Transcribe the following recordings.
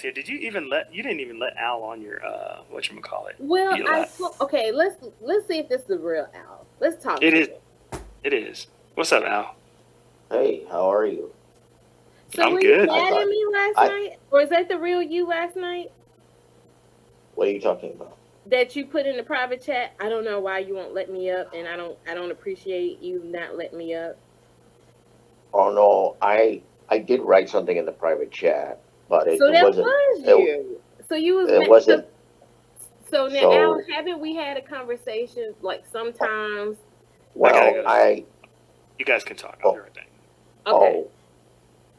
here. You didn't even let Al on your whatchamacallit. Well, You let okay. Let's see if this is the real Al. Let's talk it to is him. it is. What's up, Al? Hey, how are you? So, I'm were you good. I mad at thought me last I. night, or is that the real you last night What are you talking about? that you put in the private chat? I don't know why you won't let me up, and I don't appreciate you not letting me up. Oh no, I did write something in the private chat, but it, So it that wasn't was it you. So you was it mad. So wasn't so now, Al, so haven't we had a conversation like sometimes? I gotta well. go. I You guys can talk. I'll be oh right back. Okay.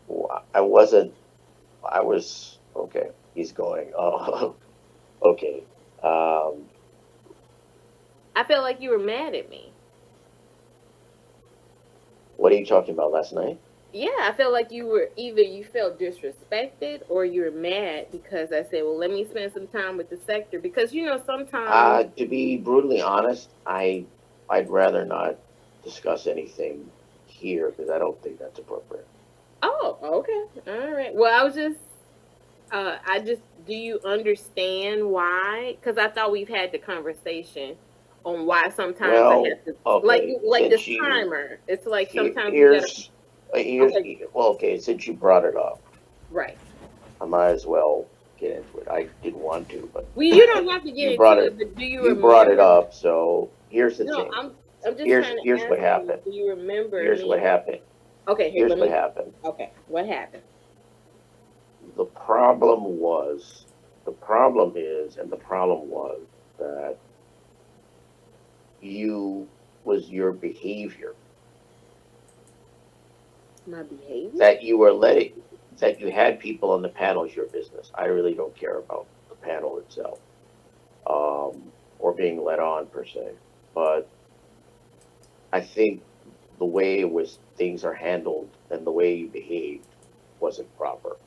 oh I wasn't. I was okay. He's going. Oh, okay. Um, I felt like you were mad at me. what are you talking about last night? Yeah, I felt like you were either you felt disrespected or you were mad because I said, "Well, let me spend some time with the sector," because sometimes. To be brutally honest, I'd rather not discuss anything here because I don't think that's appropriate. Oh, okay, all right. Well, I just do you understand why? Because I thought we've had the conversation on why sometimes I Well, have to okay, like this timer. It's like sometimes you gotta. here's Okay, well, okay, since you brought it up, right. I might as well get into it. I didn't want to, but Well, you don't have to get you into brought it, it but do you you brought it remember? up, so here's the No, thing. I'm just Here's trying to here's what ask you. happened. Do you remember Here's what me? happened. Okay, here, Here's let what me. happened. Okay, what happened? The problem was the problem is and the problem was that you was your behavior My behavior? that you were letting that you had people on the panel is your business. I really don't care about the panel itself, or being let on per se. But I think the way it was things are handled and the way you behaved wasn't proper.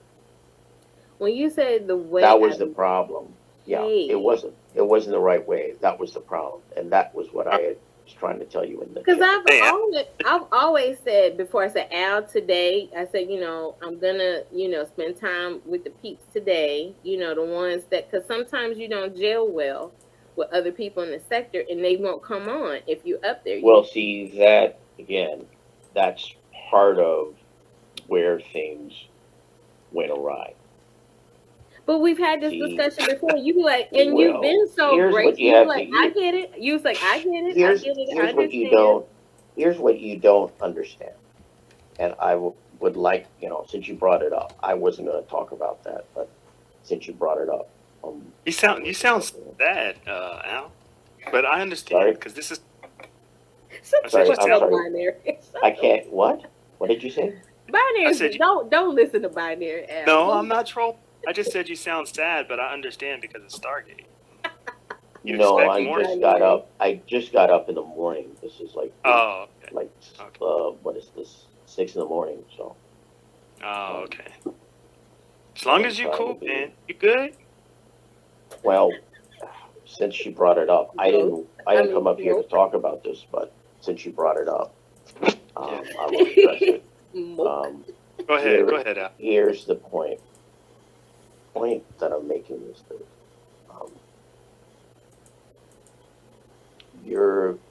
When you said the way That I was the problem. Yeah, it behave, wasn't. It wasn't the right way. That was the problem, and that was what Uh, was trying to tell you in the because chat. Hey, Al. I've always said before I said Al today, I said, I'm gonna, spend time with the peeps today, the ones that, because sometimes you don't gel well with other people in the sector and they won't come on if you up there. Well, see that again. That's part of where things went awry. But we've had this See, discussion before. You be like, and you've well, been so graceful. You be like, I get it. You was like, I get it. I get it. I here's what you understand. don't here's what you don't understand. And would like, since you brought it up, I wasn't going to talk about that, but since you brought it up, I You was sound discussing it. sad, Al. But I understand Sorry, because this is. Shut I the said you sorry, fuck I'm sound. up, sorry. binary. Shut I the can't. What did you say? I binary. said you, Don't listen to binary Al. no. I'm not trolling. I just said you sound sad, but I understand because it's Stargate. You No, expect I more. just got Binary. up. I just got up in the morning. This is Oh, okay. like, Okay. what is this? 6 in the morning. So, Oh, um, okay. As long I'm as you trying to cool, be. man. You good? Well, since she brought it up, Ghost. I I didn't come mean up here to smoke. talk about this, but since you brought it up, Yeah. I will address it. Smoke. Um, Go ahead. Go here, ahead, Al. here's the point. Point that I'm making is this: um,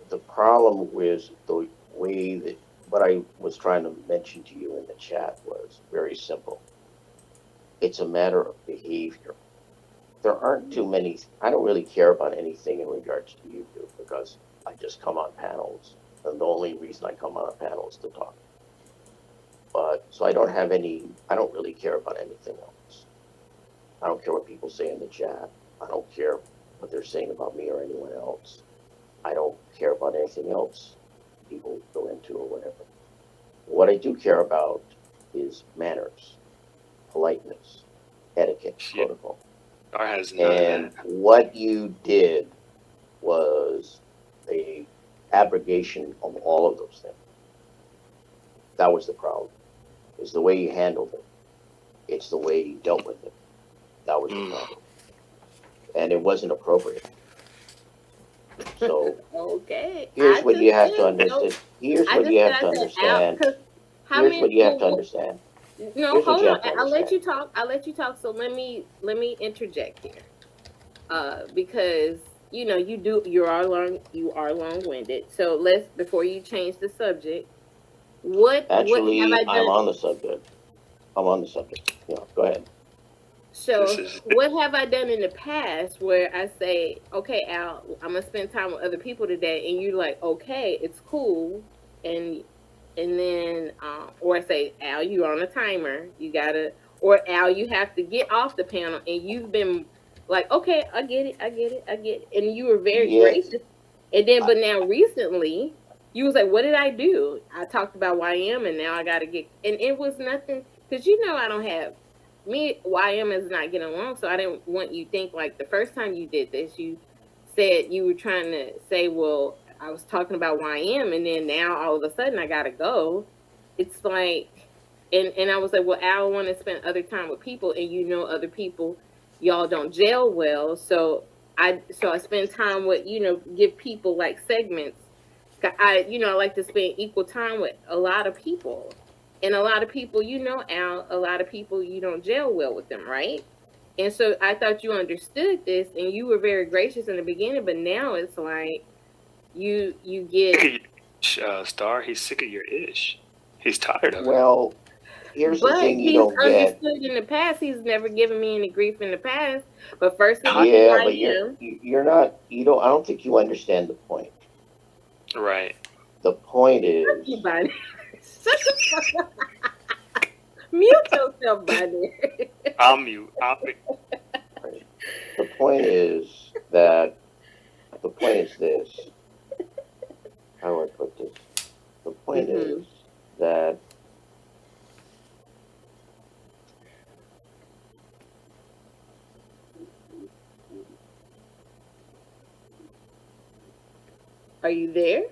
the problem with the way that what I was trying to mention to you in the chat was very simple. It's a matter of behavior. There aren't too many. I don't really care about anything in regards to YouTube because I just come on panels, and the only reason I come on a panel is to talk. But so I don't have any. I don't really care about anything else. I don't care what people say in the chat. I don't care what they're saying about me or anyone else. I don't care about anything else people go into or whatever. What I do care about is manners, politeness, etiquette, Shit. protocol. Star has none of that. And what you did was a abrogation of all of those things. That was the problem. It's the way you handled it. It's the way you dealt with it. That was the Mm. problem. And it wasn't appropriate. So Okay. here's what you have to understand. Here's I what just you said have I to said out understand. because how Here's many? what you have to understand. No, Here's what hold you on. have to I'll let understand. you talk. I'll let you talk. So let me interject here. Because you are long winded. So let's, before you change the subject, what have I Actually, I'm done? on the subject. I'm on the subject. Go ahead. This So is what have I done in the past where I say, okay, Al, I'm gonna spend time with other people today, and you're like, okay, it's cool, and then or I say, Al, you're on a timer, you gotta, or Al, you have to get off the panel, and you've been like, okay, I get it, I get it, I get it, and you were very Yeah, gracious, and then I- but now recently. You was like, what did I do? I talked about YM, and now I gotta get, and it was nothing, because I don't have me. YM is not getting along, so I didn't want you to think like the first time you did this, you said you were trying to say, well, I was talking about YM, and then now all of a sudden I gotta go. It's like, and I was like, well, I want to spend other time with people, and other people, y'all don't gel well, so I spend time with, give people like segments. I like to spend equal time with a lot of people. And a lot of people, Al, a lot of people you don't gel well with them, right? And so I thought you understood this, and you were very gracious in the beginning, but now it's like you get. sick of your ish, Star. He's sick of your ish. He's tired of it. well, here's the But thing you he's don't get. understood in the past. He's never given me any grief in the past. But first it was Yeah, but YM. you're not. You don't. I don't think you understand the point. Right. The point Shut you is. by there. Shut the fuck up. Mute yourself by there. I'll mute. I'll be Right, the point is that. The point is this. How do I put this? The point hmm is that Are you there?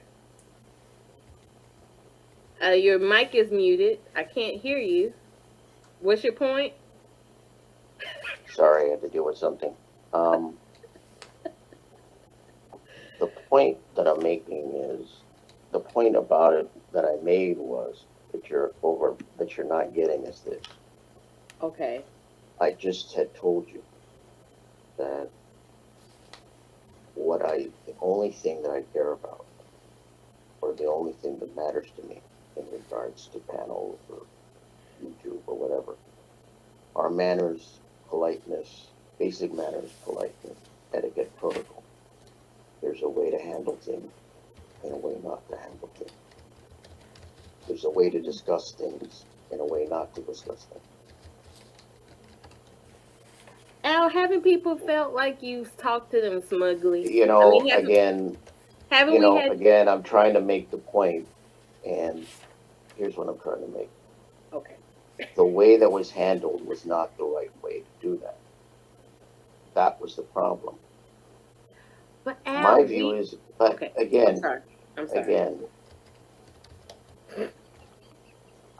Your mic is muted. I can't hear you. What's your point? sorry, I had to deal with something. Um, the point that I'm making is the point about it that I made was that you're not getting is this. Okay. I just had told you that the only thing that I care about, or the only thing that matters to me in regards to panels or YouTube or whatever, are manners, politeness, basic manners, politeness, etiquette, protocol. There's a way to handle things and a way not to handle things. There's a way to discuss things and a way not to discuss things. Al, haven't people felt like you've talked to them smugly? You I know, mean, again, haven't we had? I'm trying to make the point, and here's what I'm trying to make. Okay. The way that was handled was not the right way to do that. That was the problem. But Al, My view is, but okay. I'm again, sorry. I'm sorry. again,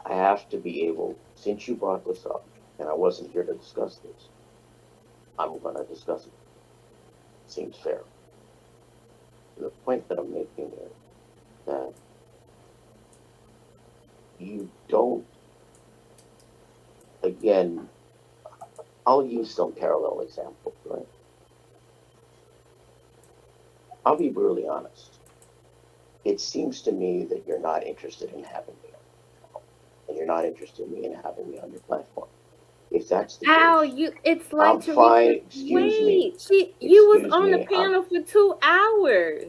I have to be able, since you brought this up, and I wasn't here to discuss this, I'm going to discuss it. Seems fair. The point that I'm making is that you don't, again, I'll use some parallel examples, right? I'll be brutally honest. It seems to me that you're not interested in having me on, and you're not interested in me in having me on your platform. If that's the Al, case, it's like I'm Teresa. fine. Excuse me. Wait, you was Excuse on the me. panel for 2 hours.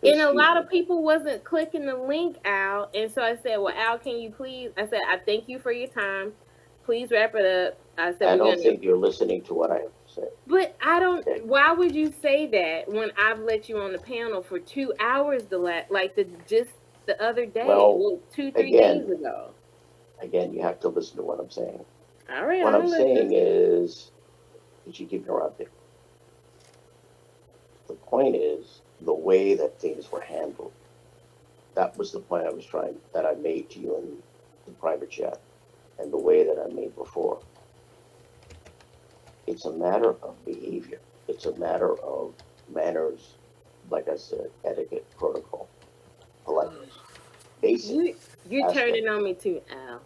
And a Excuse lot me. of people wasn't clicking the link out. And so I said, well, Al, can you please? I said, I thank you for your time. Please wrap it up. I said, I we're don't going to, think you're listening to what I have to say. but I don't, Okay. why would you say that when I've let you on the panel for 2 hours like just the other day, Well, well, 2, 3 days again, ago. you have to listen to what I'm saying. All right, What I'm I'm saying listening. is that you keep interrupting. The point is the way that things were handled. That was the point that I made to you in the private chat, and the way that I made before. It's a matter of behavior. It's a matter of manners, like I said, etiquette, protocol, politeness, basic You you're aspect. turning on me too, Al.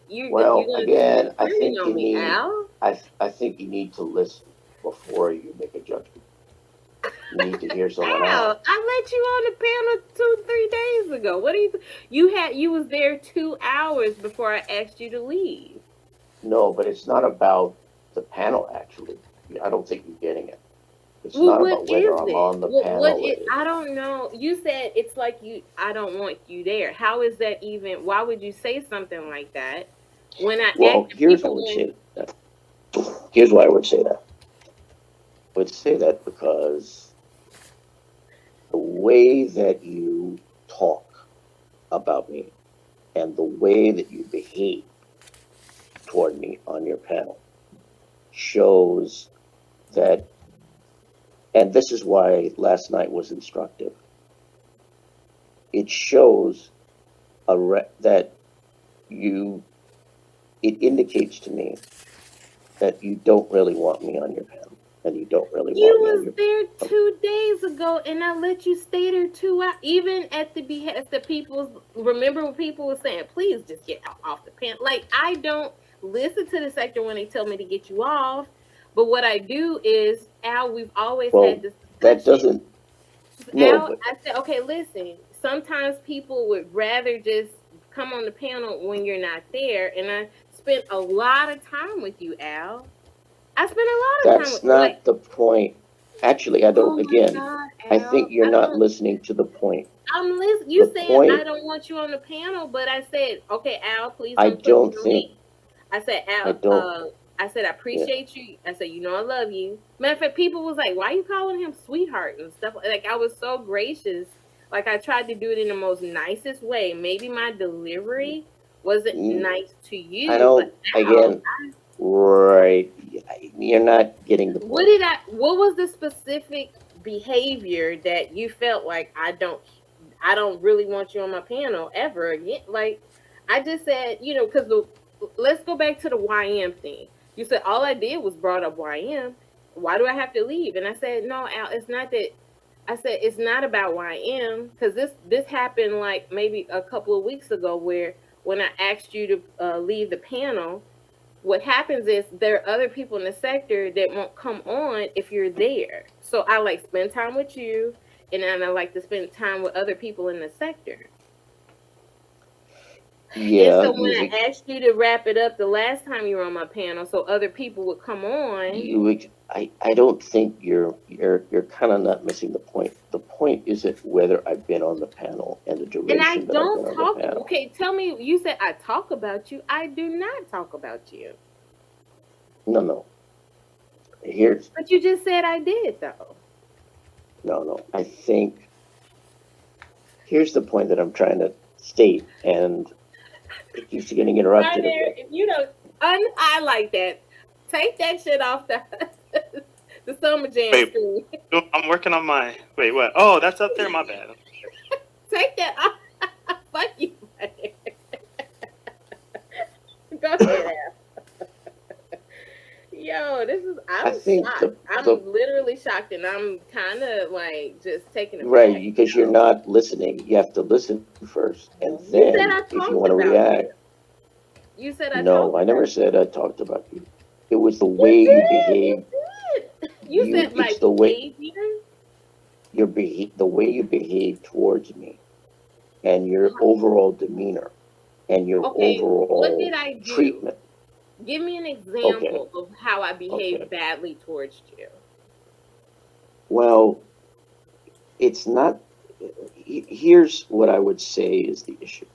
you're Well, gonna again, I turning think on you me, need, Al. I think you need to listen before you make a judgment. You need to hear someone out. Al, I let you on the panel 2, 3 days ago. What do you was there 2 hours before I asked you to leave. No, but it's not about the panel, actually. I don't think you're getting it. It's Well, not what about whether is I'm it? on the What panel. it? I don't know. You said it's like I don't want you there. How is that even? Why would you say something like that? When I asked Well, the here's what I people would when say that. Here's why I would say that. I would say that because the way that you talk about me and the way that you behave toward me on your panel shows that, and this is why last night was instructive. It shows that you, it indicates to me that you don't really want me on your panel and you don't really you want me on was your there panel. 2 days ago, and I let you stay there 2 hours, even at the behest of people's. Remember when people were saying, "Please just get off the panel." Like I don't listen to the sector when they tell me to get you off, but what I do is, Al, we've always had Well, this that discussion. doesn't, no, Al, but I said, okay, listen. Sometimes people would rather just come on the panel when you're not there, and I spent a lot of time with you, Al. I spent a lot of time that's with like, not the point. Actually, I oh don't, my again, God, I think Al. you're I not don't. listening to the point. I'm listening. The You said I point, don't want you on the panel, but I said, okay, Al, please I don't put me don't on think, me. I said, I Al, don't, I said, I yeah, appreciate you. I said, you know, I love you. Matter of fact, people was like, why are you calling him sweetheart and stuff? Like, I was so gracious. Like, I tried to do it in the most nicest way. Maybe my delivery wasn't nice to I you, but don't, Al, again, right, you're not getting the point. what was the specific behavior that you felt like I don't really want you on my panel ever again? Like I just said, because let's go back to the YM thing. You said all I did was brought up YM. Why do I have to leave? And I said, no, Al, it's not that. I said it's not about YM because this happened like maybe a couple of weeks ago where when I asked you to leave the panel, what happens is there are other people in the sector that won't come on if you're there. So I like spend time with you, and then I like to spend time with other people in the sector. And Yeah, so when I asked you to wrap it up the last time you were on my panel, so other people would come on, I don't think you're kind of not missing the point. The point isn't whether I've been on the panel and the and I duration that I've been don't on the talk. panel. Okay, tell me. You said I talk about you. I do not talk about you. No, no. Here's, But you just said I did, though. no, no. I think here's the point that I'm trying to state, and it keeps getting Right interrupted a there, bit. if you don't unhighlight that, take that shit off the summer jam Wait, screen. I'm working on my. Wait, what? Oh, that's up there. My bad. Take that off. Fuck you. Go ahead, Al. Yo, I I'm think shocked. the I'm literally shocked, and I'm kind of like just taken right, aback. because you're not listening. You have to listen first, and You said then I if you talked want to about react, you. You said I no, talked I about never you. said I talked about you. It was the way You you did. You behave. did. You said my It's the way behavior. the way you behave towards me, and your overall demeanor, and your Okay, what did overall I do? treatment. Give me an Okay, example of how I okay. behaved badly towards you. Well, it's not. Here's what I would say is the issue.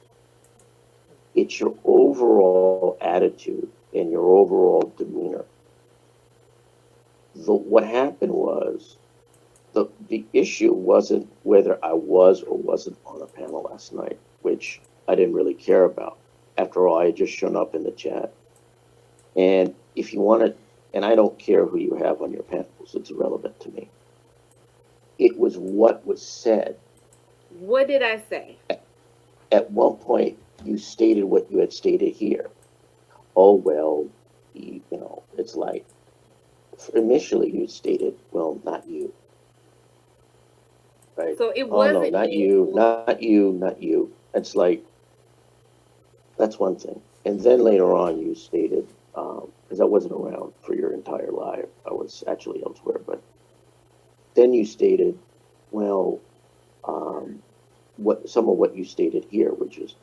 It's your overall attitude and your overall demeanor. What happened was the issue wasn't whether I was or wasn't on a panel last night, which I didn't really care about. After all, I had just shown up in the chat. And if you want to, and I don't care who you have on your panels, it's irrelevant to me. It was what was said. What did I say? At one point, you stated what you had stated here. Oh, well, it's like, initially you stated, well, not you, right? So it Oh, no, wasn't not me. you, not you, not you. It's like, that's one thing. And then later on, you stated, because I wasn't around for your entire live, I was actually elsewhere, but then you stated, well, um, what some of what you stated here, which is,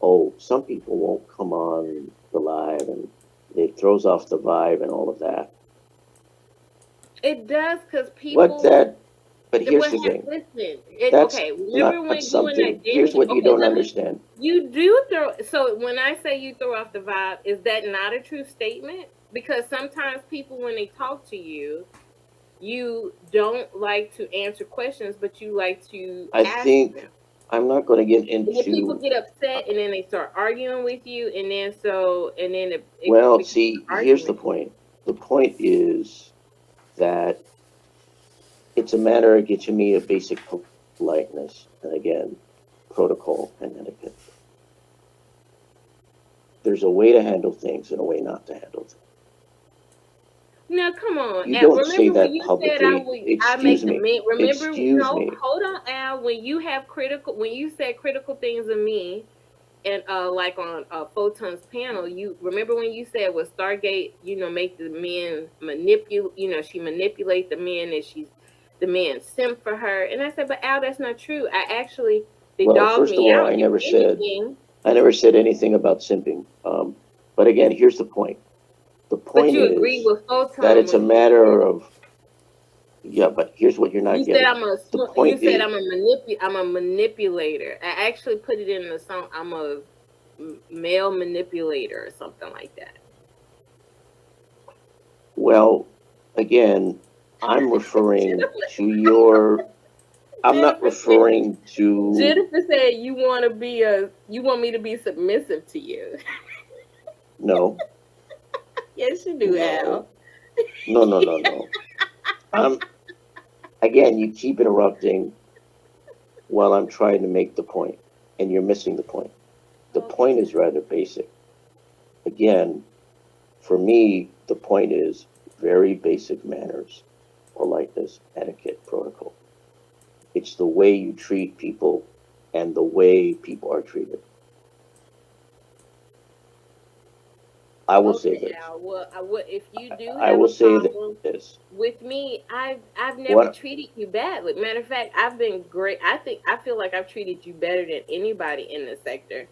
oh, some people won't come on the live and it throws off the vibe and all of that. It does because What people. that, but It here's would the have, thing. listen. That's Okay. Remember not when you and I something, did? here's what you Okay, don't let me. understand. You do throw. So when I say you throw off the vibe, is that not a true statement? Because sometimes people, when they talk to you, you don't like to answer questions, but you like to I ask think them. I'm not going to get And then people into, get upset, and then they start arguing with you, and then it well, becomes see, an here's the argument. point. The point is that it's a matter of getting me a basic politeness, and again, protocol and etiquette. There's a way to handle things and a way not to handle things. Now, come on, You Al. don't say Remember when that you said I publicly. would, I Excuse make the me. men. Remember, Excuse no, me. hold on, Al. When you said critical things of me, and like on Photon's panel, you remember when you said with Stargate, make the men manipulate. She manipulate the men, and the men simp for her. And I said, but Al, that's not true. They Well, dog first of me all, out. If anything, I never said anything about simping. But again, here's the point. The but point you agree is with that Photon it's a when he matter said. of, yeah, but here's what you're You not said getting. I'm a The you point said is, I'm a manipulator. I actually put it in the song. I'm a male manipulator or something like that. well, again, I'm referring to your, I'm not Jennifer said referring to, Jennifer said you want me to be submissive to you. no, Yes, you do, no, Al. no. I'm, again, you keep interrupting while I'm trying to make the point, and you're missing the point. The point Okay. is rather basic. Again, for me, the point is very basic manners, politeness, etiquette, protocol. It's the way you treat people and the way people are treated. I will say Okay, this. Al. Well, I would if you do I have will a say problem this. with me, I've never What treated you badly. Matter of fact, I've been great. I feel like I've treated you better than anybody in the sector.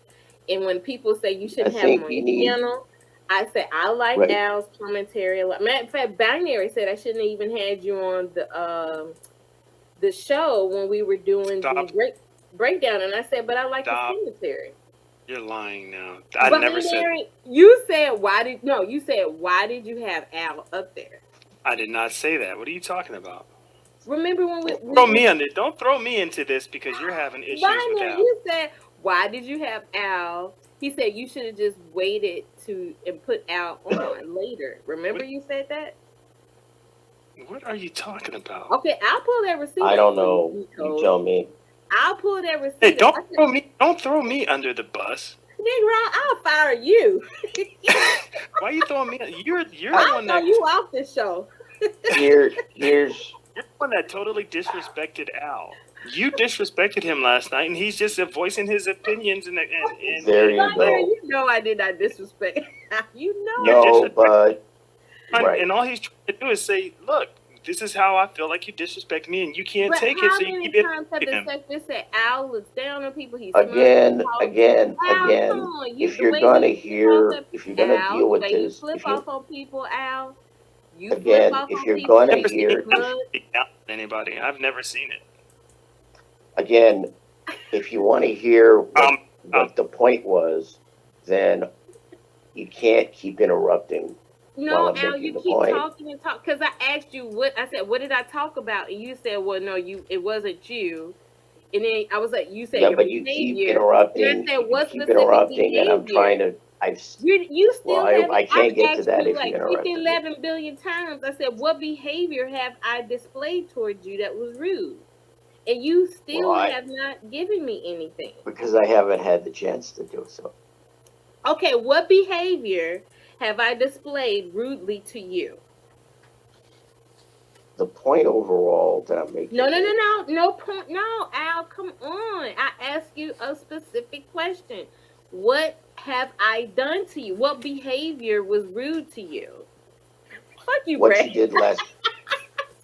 And when people say you I shouldn't have him think on you your need, channel, I say I like right? Al's commentary a lot. Matter of fact, Binary said I shouldn't have even had you on the show when we were doing the Stop. breakdown, and I said, but I like his Stop. commentary. You're lying now. I never said. Binary, you said why did no? You said why did you have Al up there? I did not say that. What are you talking about? Remember when Throw me under. Don't throw me into this because you're having issues with Binary, Al. you said, why did you have Al? He said you should have just waited to and put Al on later. Remember What, you said that? what are you talking about? Okay, I'll pull that receipt I up don't for you, know. G You code. tell me. I'll pull that Hey, receipt up. don't I said, throw me. Don't throw me under the bus. Negro, I'll fire you. Why are you throwing me? You're the I, I'll one throw that you off the show. here's you're the one that totally disrespected Al. You disrespected him last night, and he's just voicing his opinions there and you Binary, letting go. you know I did not disrespect. You you know I No, did. disrespect. but right. And all he's trying to do is say, "Look, this is how I feel like you disrespect me, and you can't But take it, how so you many keep times have interrupting the him." sector said Al looks down on people? He smells people Again, talk. again, Al, come again. on. If The you're way gonna you flip off hear, at if you're gonna Al, deal the with way you this, flip if you off on people, Al, you flip again, off if on you're people gonna and Never you seen get hear, him if blood. speak down to anybody. I've never seen it. again, if you want to hear Um, what the point was, then you can't keep interrupting while No, I'm Al, making you the keep point. talking and talk. Because I asked you what I said. What did I talk about? And you said, "Well, no, it wasn't you." And then I was like, "You said Yeah, your but you keep behavior." And I interrupting. said, You "What keep specific interrupting, and I'm trying behavior?" to. You Well, still haven't. I I've can't get to asked that you if you like 50, interrupted me 11 billion times. I said, what behavior have I displayed towards you that was rude? And you well, still have not given me anything. because I haven't had the chance to do so. Okay, what behavior have I displayed rudely to you? The point overall that I'm No, making no, no, is no, no point. No, Al, come on. I ask you a specific question. What have I done to you? What behavior was rude to you? Fuck you, What Brad. you did last.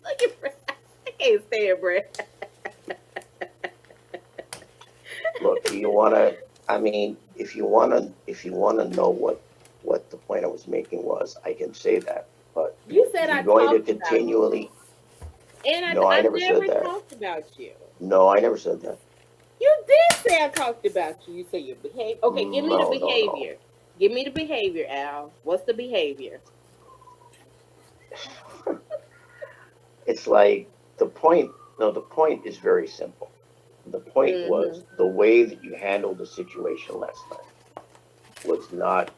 Fuck you, Brad. I can't stand Brad. Look, do you want to? I mean, if you want to know what the point I was making was, I can say that. But You if said I you're going to talked about you, continually, and no, I I never said never that. talked about you. No, I never said that. You did say I talked about you. You say your behavior. Okay, give me the No, no, no. behavior. Give me the behavior, Al. What's the behavior? It's like the point. No, the point is very simple. The point Mm-hmm. was the way that you handled the situation last night was not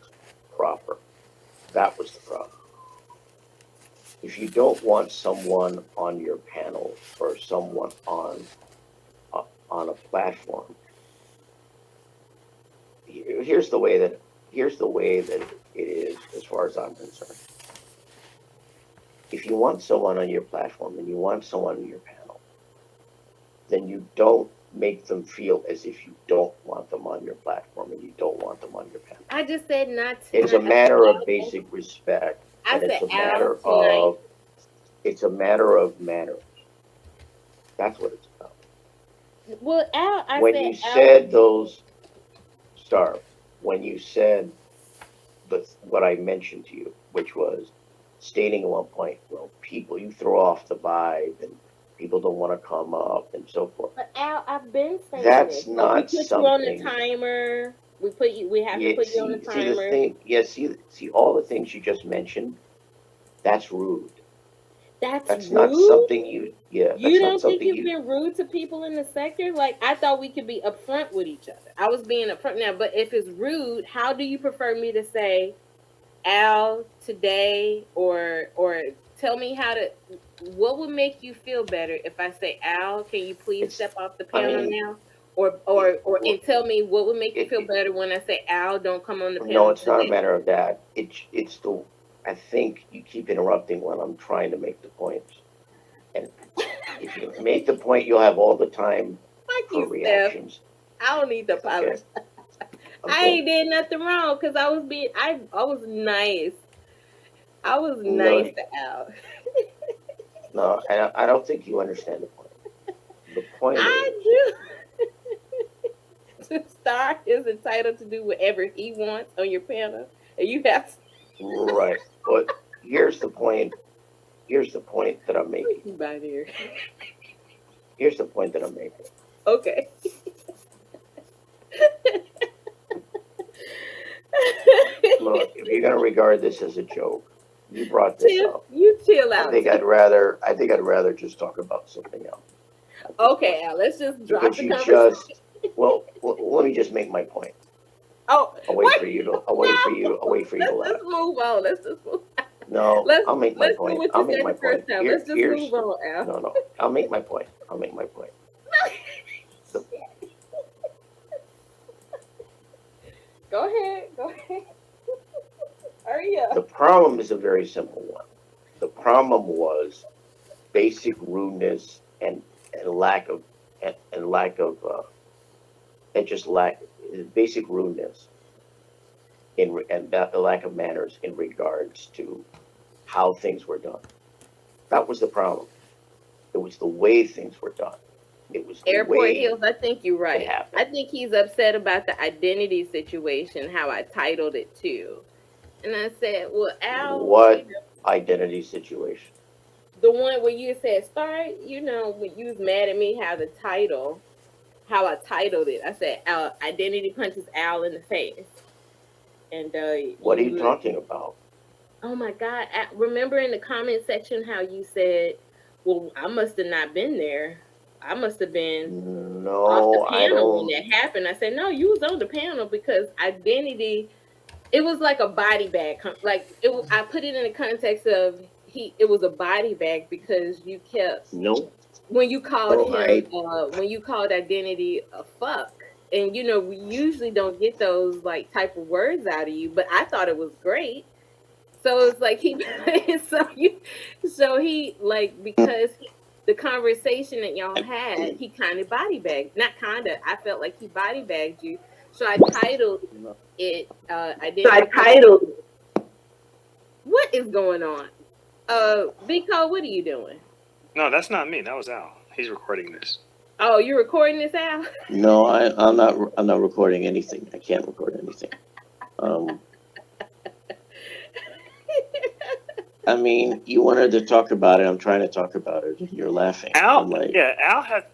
proper. That was the problem. If you don't want someone on your panel or someone on a platform, here's the way that it is as far as I'm concerned. If you want someone on your platform and you want someone on your panel, then you don't make them feel as if you don't want them on your platform and you don't want them on your panel. I just said not It's a tonight. matter of basic respect, I and said Al tonight. it's a matter of manners. That's what it's about. Well, Al, I When said you Al. said those Star, when you said what I mentioned to you, which was stating at one point, well, people you throw off the vibe and people don't want to come up and so forth. But Al, I've been saying this. That's So we not put you on the something. timer. We put you. We have to You put you on the see the timer. thing. Yeah, see all the things you just mentioned. That's rude. That's That's not rude. something you. Yeah, You that's not don't think something you've you. been rude to people in the sector? Like I thought we could be upfront with each other. I was being upfront now, but if it's rude, how do you prefer me to say Al today or tell me how to what would make you feel better if I say Al, can you please It's. step off the I panel mean, now? it, Or and tell me what would make you feel it, better when I say Al, don't come on the no, panel it's not a today. matter of that. It's the. I think you keep interrupting when I'm trying to make the points, and if you make the point, you'll have all the time Fuck for you, Steph. reactions. I don't need to Okay, apologize. I okay. ain't did nothing wrong because I was nice. I was No, nice to Al. no, I don't think you understand the point. The point I is do. Star is entitled to do whatever he wants on your panel, and you have to right, but here's the point. Here's the point that I'm making. keep out here. Here's the point that I'm making. Okay. Look, if you're gonna regard this as a joke, you brought this Tiff, up. you chill out. Tiff. I think I'd rather just talk about something else at this point Okay, Al, let's just drop because the you conversation. just let me just make my point. Oh, what? No, I'll wait for you to let's laugh. just move on. Let's just move. No, Let's I'll make my let's do point. what I'll you make said my the first point. time. Let's just move Here's on, Al. no. I'll make my point. I'll make my point. The Go ahead. Go ahead. Hurry up. the problem is a very simple one. The problem was basic rudeness and lack of and lack of and just lack basic rudeness and the lack of manners in regards to how things were done. That was the problem. It was the way things were done. It was the Airport way Hills, I think you're it right. I happened. think he's upset about the identity situation, how I titled it too. And I said, well, Al, What identity situation? the one where you said start, when you was mad at me how I titled it. I said Al identity punches Al in the face. And What are you you talking about? oh my God. Remember in the comment section how you said, well, I must have not been there. I must have been off the No, I panel when don't. that happened. I said, no, you was on the panel because identity, it was like a body bag. I put it in the context of it was a body bag because you kept, No, when you called no, him, when you called identity a fuck. And we usually don't get those like type of words out of you, but I thought it was great. So it's like he like because the conversation that y'all had, he kind of body bagged, not kind of. I felt like he body bagged you. So I titled it. I did. So I titled. What is going on? Biko, what are you doing? No, that's not me. That was Al. He's recording this. Oh, you're recording this, Al? No, I'm not. I'm not recording anything. I can't record anything. I mean, you wanted to talk about it. I'm trying to talk about it, and you're laughing. Al, I'm like, Al has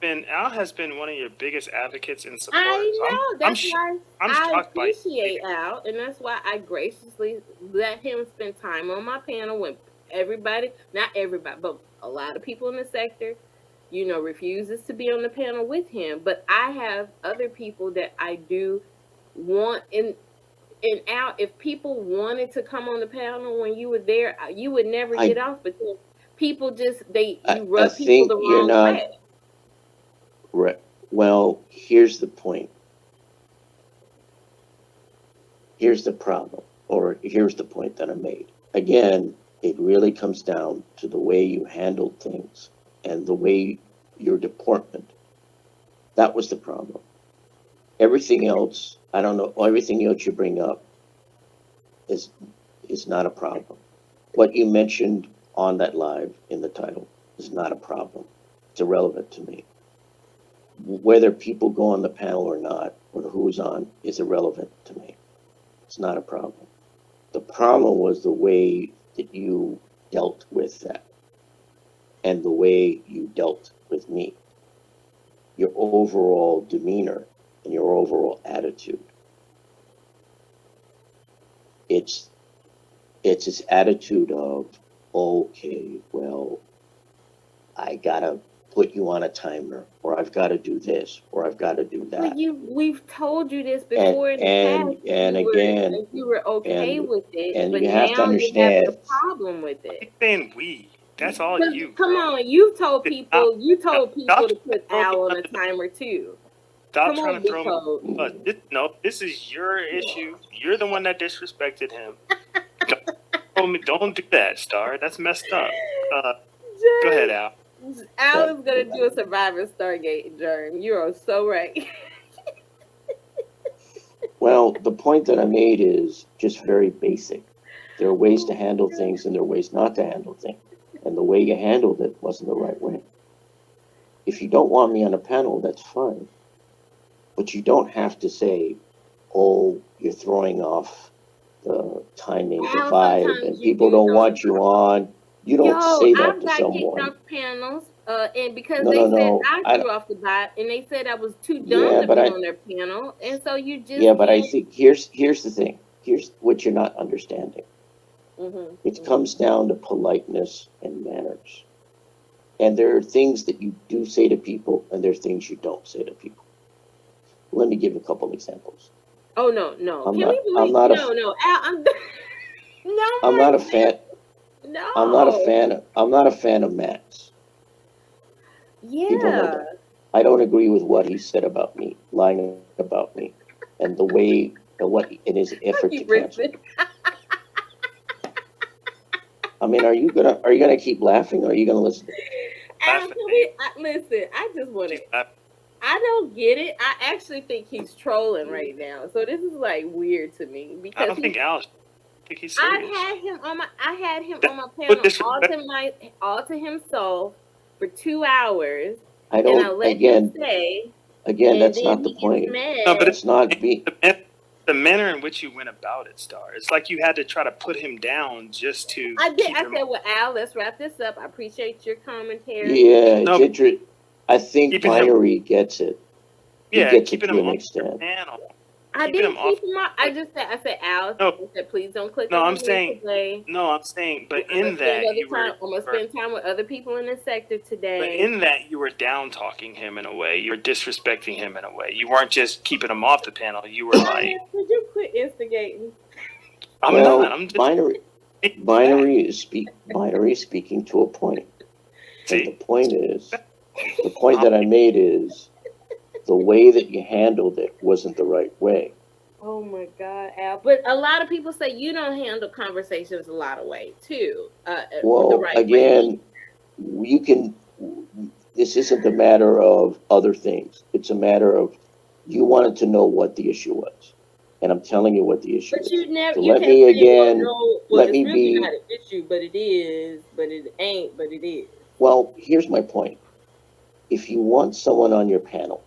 been one of your biggest advocates and supporters. I know. That's why I'm I shocked by appreciate Al, and that's why I graciously let him spend time on my panel when everybody, not everybody, but a lot of people in the sector, refuses to be on the panel with him. But I have other people that I do want and Al, if people wanted to come on the panel when you were there, you would never get off because people just you rub people the wrong way. Right. Well, here's the point. Here's the problem, or here's the point that I made. Again, it really comes down to the way you handled things and the way your deportment. That was the problem. Everything else, I don't know, everything else you bring up is not a problem. What you mentioned on that live in the title is not a problem. It's irrelevant to me. Whether people go on the panel or not, or who's on, is irrelevant to me. It's not a problem. The problem was the way that you dealt with that and the way you dealt with me. Your overall demeanor and your overall attitude. It's this attitude of, okay, well, I gotta put you on a timer, or I've got to do this, or I've got to do that. But we've told you this before in the past. And again, you were okay with it, and but you have now to understand. you have a problem with it. He's saying we. That's all you. Come on, you've told people. You told people to put Al on a timer too. Stop trying to throw me. No, this is your issue. You're the one that disrespected him. Don't do that, Star. That's messed up. Go ahead, Al. Al is gonna do a Survivor Stargate, Germ. You are so right. Well, the point that I made is just very basic. There are ways to handle things and there are ways not to handle things. And the way you handled it wasn't the right way. If you don't want me on a panel, that's fine. But you don't have to say, oh, you're throwing off the timing, the vibe, and people don't want you on. You don't say that to someone. I've got kicked off panels, and because they said I threw off the vibe, and they said I was too dumb to be on their panel, and so you just but I think here's the thing. Here's what you're not understanding. It comes down to politeness and manners, and there are things that you do say to people, and there are things you don't say to people. Let me give you a couple examples. Oh no! I'm not a fan. No. I'm not a fan of Matt's. Yeah. People know that. I don't agree with what he said about me, lying about me, and the way what in his effort to cancel. I mean, are you gonna keep laughing, or are you gonna listen? Listen, I just want to. I don't get it. I actually think he's trolling right now. So this is like weird to me because I don't think Al. He's serious. I had him on my panel all to himself for 2 hours. I don't. And I let him say. Again, that's not the point. No, but it's not the manner in which you went about it, Star. It's like you had to try to put him down just to. I did. I said, "Well, Al, let's wrap this up. I appreciate your commentary." Yeah, I think Binary gets it. He gets it to an extent. I didn't keep him up. I said, Al. I said, please don't click. I'm saying, but in that I'm gonna spend time with other people in the sector today. But in that, you were down talking him in a way. You were disrespecting him in a way. You weren't just keeping him off the panel. You were like, "Could you quit instigating?" I'm not. I'm just Binary is speaking to a point. And the point that I made is the way that you handled it wasn't the right way. Oh my God, Al! But a lot of people say you don't handle conversations a lot of ways too. Well, again, you can. This isn't a matter of other things. It's a matter of You wanted to know what the issue was, and I'm telling you what the issue But is. you never, So you let kept me saying, well, again, no, well, let it's me really be, not an issue, but it is, but it ain't, but it is. well, here's my point. If you want someone on your panel,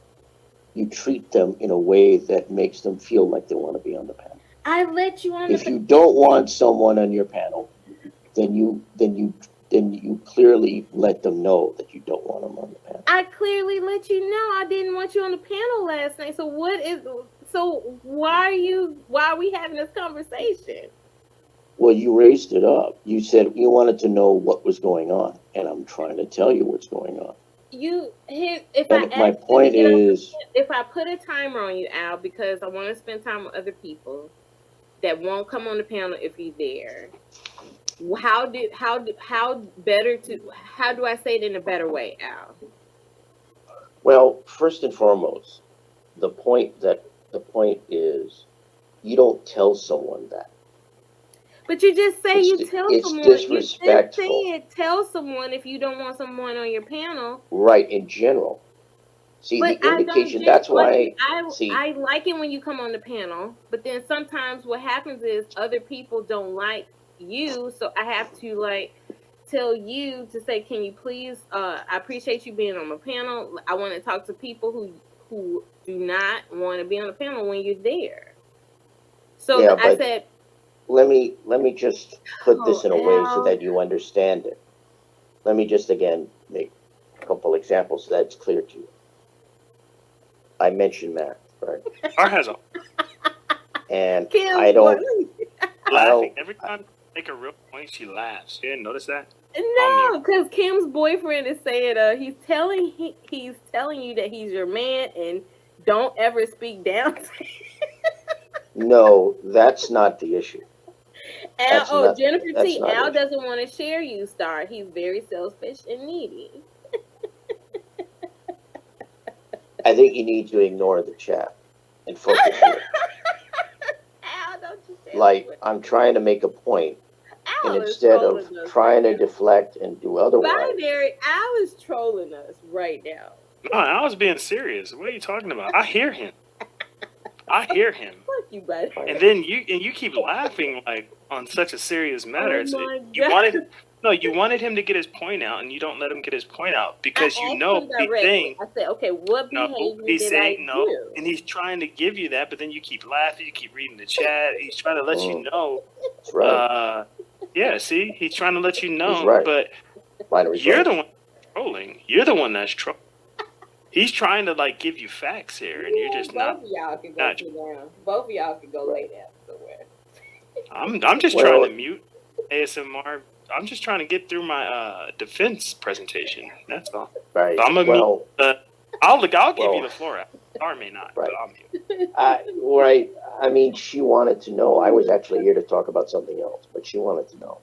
you treat them in a way that makes them feel like they want to be on the panel. I let you on If the. you don't want someone on your panel, then you clearly let them know that you don't want them on the panel. I clearly let you know I didn't want you on the panel last night. So what is? So why are we having this conversation? Well, you raised it up. You said you wanted to know what was going on, and I'm trying to tell you what's going on. If I And my ask you to point get on, is, if I put a timer on you, Al, because I want to spend time with other people that won't come on the panel if you're there. How do I say it in a better way, Al? well, first and foremost, the point is, you don't tell someone that. But you just say you tell It's someone. You just disrespectful, said tell someone if you don't want someone on your panel. right? In general, see the But I don't indication. just That's like it. why. See, I like it when you come on the panel, but then sometimes what happens is other people don't like you, so I have to like tell you to say, "Can you please? I appreciate you being on my panel. I want to talk to people who do not want to be on the panel when you're there." So yeah, I but said, let me just put "Oh, this in a way so Al." that you understand it. Let me just again make a couple examples so that it's clear to you. I mentioned math, right? Star has a And Kim, I what? don't, I laughing don't, every time I make a real point. She laughs. You didn't notice that? On mute. No, because Kim's boyfriend is saying, he's telling you that he's your man and don't ever speak down to no, that's not the issue. Al. That's Oh, not, Jennifer that's T. not the Al issue. doesn't want to share you, Star. He's very selfish and needy. I think you need to ignore the chat and focus here. Al, don't you tell me Like, what. I'm trying to make a point, and Al is instead trolling of us right trying to now. deflect and do otherwise, Binary, Al is trolling us right now. No, I was being serious. What are you talking about? I hear him. I hear him. Fuck you, buddy. And then you keep laughing like on such a serious matter. Oh my You god. wanted you wanted him to get his point out, and you don't let him get his point out I because you asked know him he's directly. saying I said, okay, what no. behavior He's did I saying no, do? and he's trying to give you that, but then you keep laughing. You keep reading the chat. He's trying to let you know. that's right. Yeah, see, he's trying to let you He's know, right. but Binary you're right. the one trolling. You're the one that's trolling. He's trying to like give you facts here, and you're just Both not. of y'all can go Not. sit down. Both of y'all can go lay down somewhere. I'm just trying to Well, mute ASMR. I'm just trying to get through my defense presentation. That's all. right. So I'm gonna mute. Well, I'll give you well, the floor. Or may not, but right. I'll mute. Right. I mean, she wanted to know. I was actually here to talk about something else, but she wanted to know,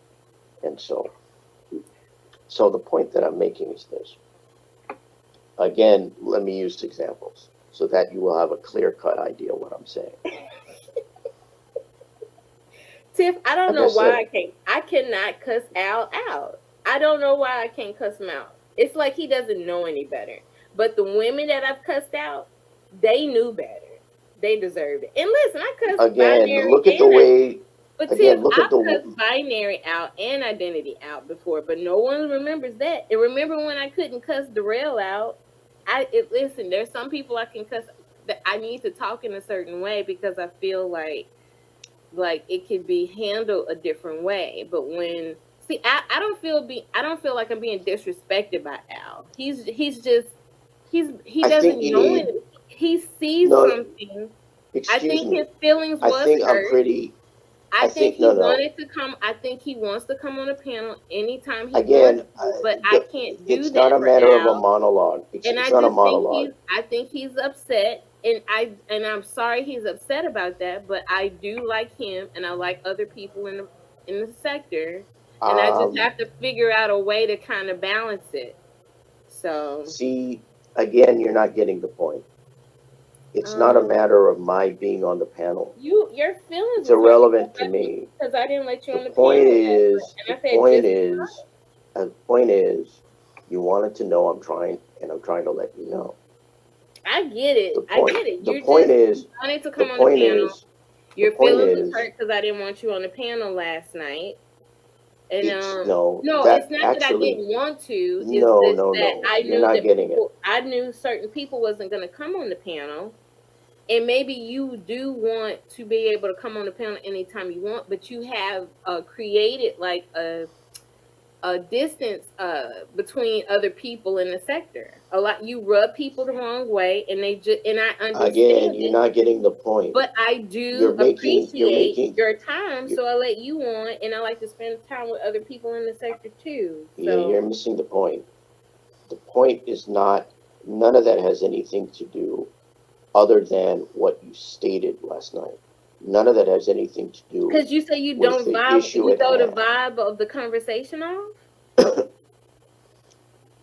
and so the point that I'm making is this. Again, let me use examples so that you will have a clear-cut idea of what I'm saying. Tiff, I don't Like know I why said, I cannot cuss Al out. I don't know why I can't cuss him out. It's like he doesn't know any better. But the women that I've cussed out, they knew better. They deserved it. And listen, I cussed again, binary look at the way. but Tiff, Again, look I've at the. cussed binary out and identity out before, but no one remembers that. And remember when I couldn't cuss Darrell out? Listen, there's some people I can cuss that I need to talk in a certain way because I feel like it can be handled a different way. But when I don't feel like I'm being disrespected by Al. He I think doesn't you know need. it. He sees No, something. I excuse think his me. feelings I was think I'm hurt. pretty. I I think think he no, no. wanted to come. I think he wants to come on a panel anytime he wants Again, to, but I can't do it's not that a for matter of a Al. monologue. And It's I not a just monologue. think he's upset, and I'm sorry he's upset about that. But I do like him, and I like other people in the sector, and I just Um, have to figure out a way to kind of balance it. So, See, again, you're not getting the point. It's not a matter of my being on the panel. your feelings It's was hurt irrelevant to me. because I didn't let you The on the point panel last is, night, the and I said point just is, the point is, you wanted to know I'm trying to let you know. I get it. The I point, get it. the You're point just is, wanting to the come on the point panel. is, the Your point feelings was is, hurt because I didn't want you on the panel last night. And it's no, no, it's that not that I actually, didn't want to. It's no, just no, that no, I you're knew not that getting it. I knew certain people wasn't going to come on the panel. And maybe you do want to be able to come on the panel anytime you want, but you have created like a distance between other people in the sector. A lot you rub people the wrong way, and they just and I Again, understand you're it, not getting the point. but I You're do making, you're appreciate making, your time, you're, so I let you on, and I like to spend time with other people in the sector too. you're So missing the point. The point is not, none of that has anything to do other than what you stated last night. None of that has anything to do because you say you with don't the vibe, issue you at throw the hand. vibe of the conversation off.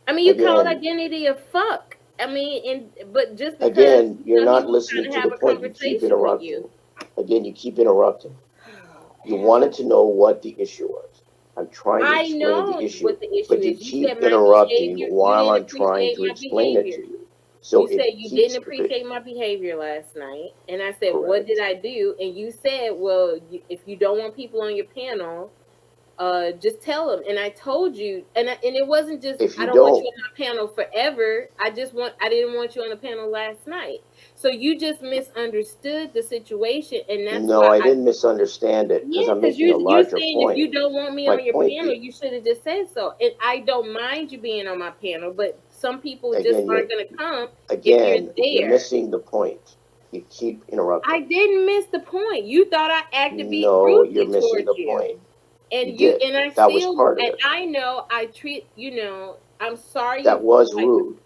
I mean, you called Again, identity a fuck. I mean, but just because again, you're he not was listening trying to to the have a point. You keep conversation with you. interrupting. Again, you keep interrupting. You Hell, wanted to know what the issue was. I'm trying to I explain the know issue, what the issue but you is. You said keep my interrupting behavior. You while didn't I'm trying appreciate to my explain it behavior. to you. You So said it you keeps didn't appreciate my behavior last night, and I said, "What did correct. I do?" And you said, "Well, if you don't want people on your panel, just tell them." And I told you, and it wasn't just If I you don't want you don't, on my panel forever. I didn't want you on the panel last night. So you just misunderstood the situation, and that's no, why I didn't misunderstand it because yeah, I'm because making a you're larger saying if point. you don't want me My on your point panel, is, you should have just said so. And I don't mind you being on my panel, but some people just again, aren't gonna come if you're you're there. missing the point. You keep I interrupting. didn't miss the point. You thought I acted No, you're rudely missing towards the you. point. You And did. I That was still part of and it. I know I treat I'm sorry you That feel was like rude,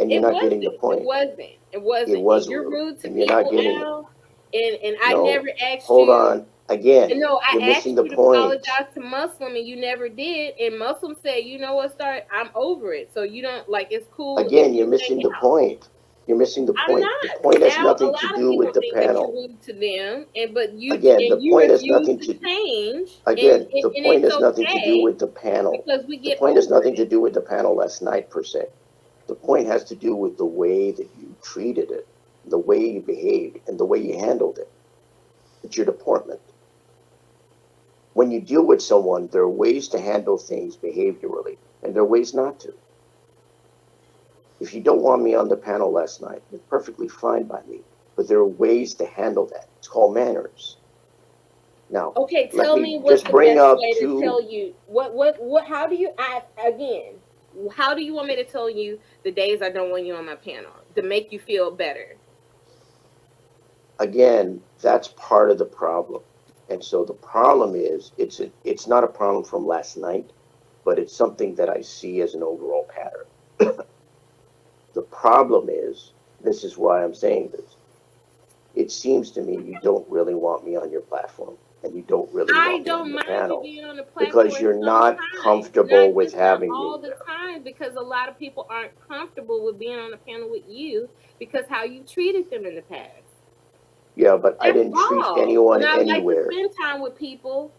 and you're it not wasn't. getting the It point. wasn't. It It wasn't. And was you're rude, rude to and you're not people, getting it. Al. And I No, never asked hold you. on. Again, No, you're I missing asked the you to point. apologize to Muslim and you never did. And Muslim said, you know what, Star, I'm over it. So you don't like it's cool if Again, you're you missing hang the out. point. You're missing the I'm point. The not. point has Al, a nothing to lot of do people with the think that you're panel. rude to them, and but Again, the you point has refuse nothing to to. change, Again, the and point it's has nothing to do okay with the panel. because we The get point has over nothing to it. do with the panel last night per se. The point has to do with the way that you treated it, the way you behaved, and the way you handled it. It's your deportment. When you deal with someone, there are ways to handle things behaviorally, and there are ways not to. If you don't want me on the panel last night, it's perfectly fine by me. But there are ways to handle that. It's called manners. Now, Okay, let tell me me what's just the bring best up way to two. tell you how do you act again? How do you want me to tell you the days I don't want you on my panel to make you feel better? Again, that's part of the problem. And so the problem is, it's not a problem from last night, but it's something that I see as an overall pattern. The problem is, this is why I'm saying this. It seems to me you don't really want me on your platform, and you don't really I want me on don't your mind you panel being on the because platform you're not sometimes, not comfortable with just not having me all the there. time, because a lot of people aren't comfortable with being on a panel with you because how you treated them in the past. Yeah, but I That's didn't treat all. anyone And I like to anywhere. spend time with people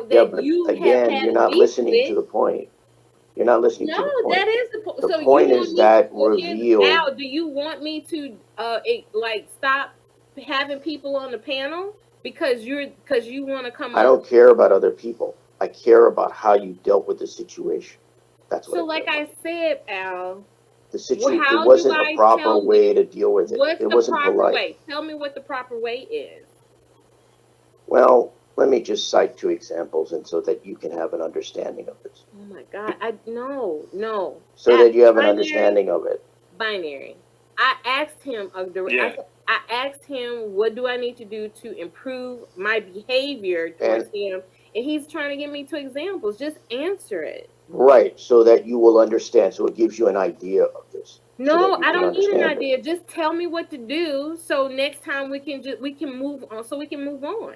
Yeah, that but you have again, had you're a not beef listening to with. the point. You're not listening No, to the that point. is the point. The So you point want is me to that so here's revealed. Al, do you want me to like stop having people on the panel because you want to come I on? don't care about other people. I care about how you dealt with the situation. That's what So I care like I about. said, Al, It how do wasn't a I proper tell way you to deal with it. what's It the wasn't proper polite. way? Tell me what the proper way is. Well, let me just cite two examples and so that you can have an understanding of this. Oh my God. I no. So that you have an Binary, understanding of it. binary. I asked him Yeah. I asked him what do I need to do to improve my behavior And towards him, and he's trying to get me to examples. Just answer it. right, so that you will understand. So it gives you an idea of this so that No, you I can don't need an understand it. idea. Just tell me what to do so next time we can move on so we can move on.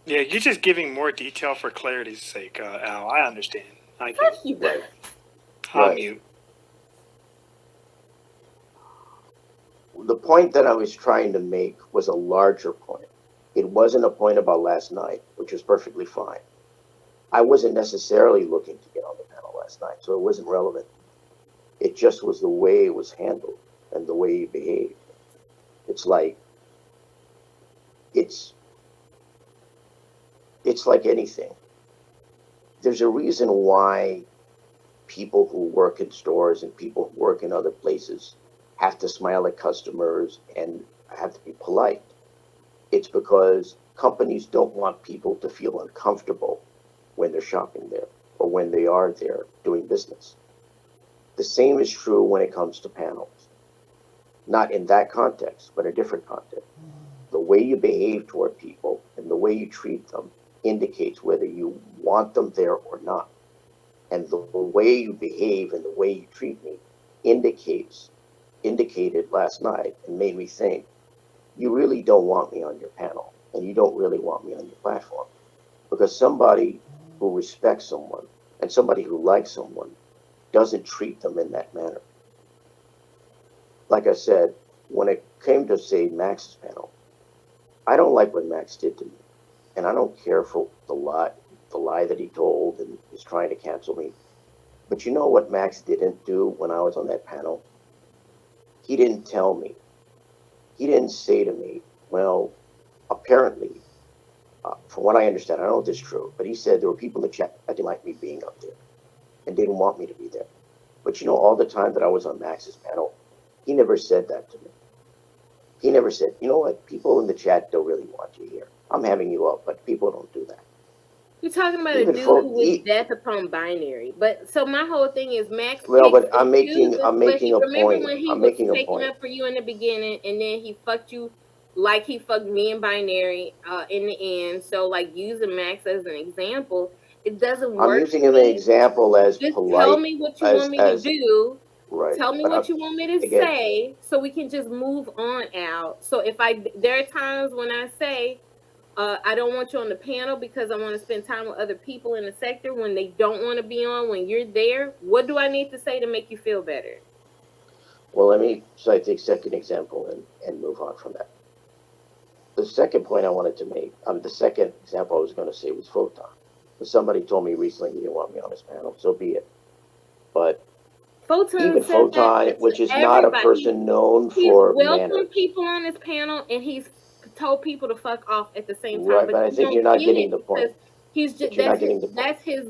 Yeah, you're just giving more detail for clarity's sake, Al. I understand. I Fuck do. you. Right, I'll right. mute. The point that I was trying to make was a larger point. It wasn't a point about last night, which was perfectly fine. I wasn't necessarily looking to get on the panel last night, so it wasn't relevant. It just was the way it was handled. and the way you behave. It's like it's it's like anything. There's a reason why people who work in stores and people who work in other places have to smile at customers and have to be polite. It's because companies don't want people to feel uncomfortable when they're shopping there or when they are there doing business. The same is true when it comes to panels. Not in that context, but a different context. The way you behave toward people and the way you treat them indicates whether you want them there or not. And the way you behave and the way you treat me indicated last night and made me think, you really don't want me on your panel and you don't really want me on your platform. Because somebody who respects someone and somebody who likes someone doesn't treat them in that manner. Like I said, when it came to, say, Max's panel, I don't like what Max did to me. And I don't care for the lie that he told and is trying to cancel me. But you know what Max didn't do when I was on that panel? He didn't tell me. He didn't say to me, well, apparently, from what I understand, I don't know if this is true, but he said there were people in the chat that didn't like me being up there and didn't want me to be there. But you know, all the time that I was on Max's panel, he never said that to me. He never said, you know what, people in the chat don't really want you here. I'm having you up, but people don't do that. You're talking about Even a dude who was death upon binary. But so my whole thing is Max. Well, but I'm making a Remember point. when he I'm was making a taking point. up for you in the beginning, and then he fucked you like he fucked me in binary in the end. So like using Max as an example, it doesn't work. I'm using him an example as just polite. Tell me what you want me to do. Right. Tell me what you want me to say, so we can just move on out. So if there are times when I say, I don't want you on the panel because I want to spend time with other people in the sector when they don't want to be on, when you're there, what do I need to say to make you feel better? Well, let me cite the second example and move on from that. The second point I wanted to make, the second example I was going to say was Photon. Somebody told me recently he didn't want me on his panel, so be it. But even Photon, which is not a person known for manners. People on his panel, and he's told people to fuck off at the same time. Right, but I think you're not getting the point. He's just that's his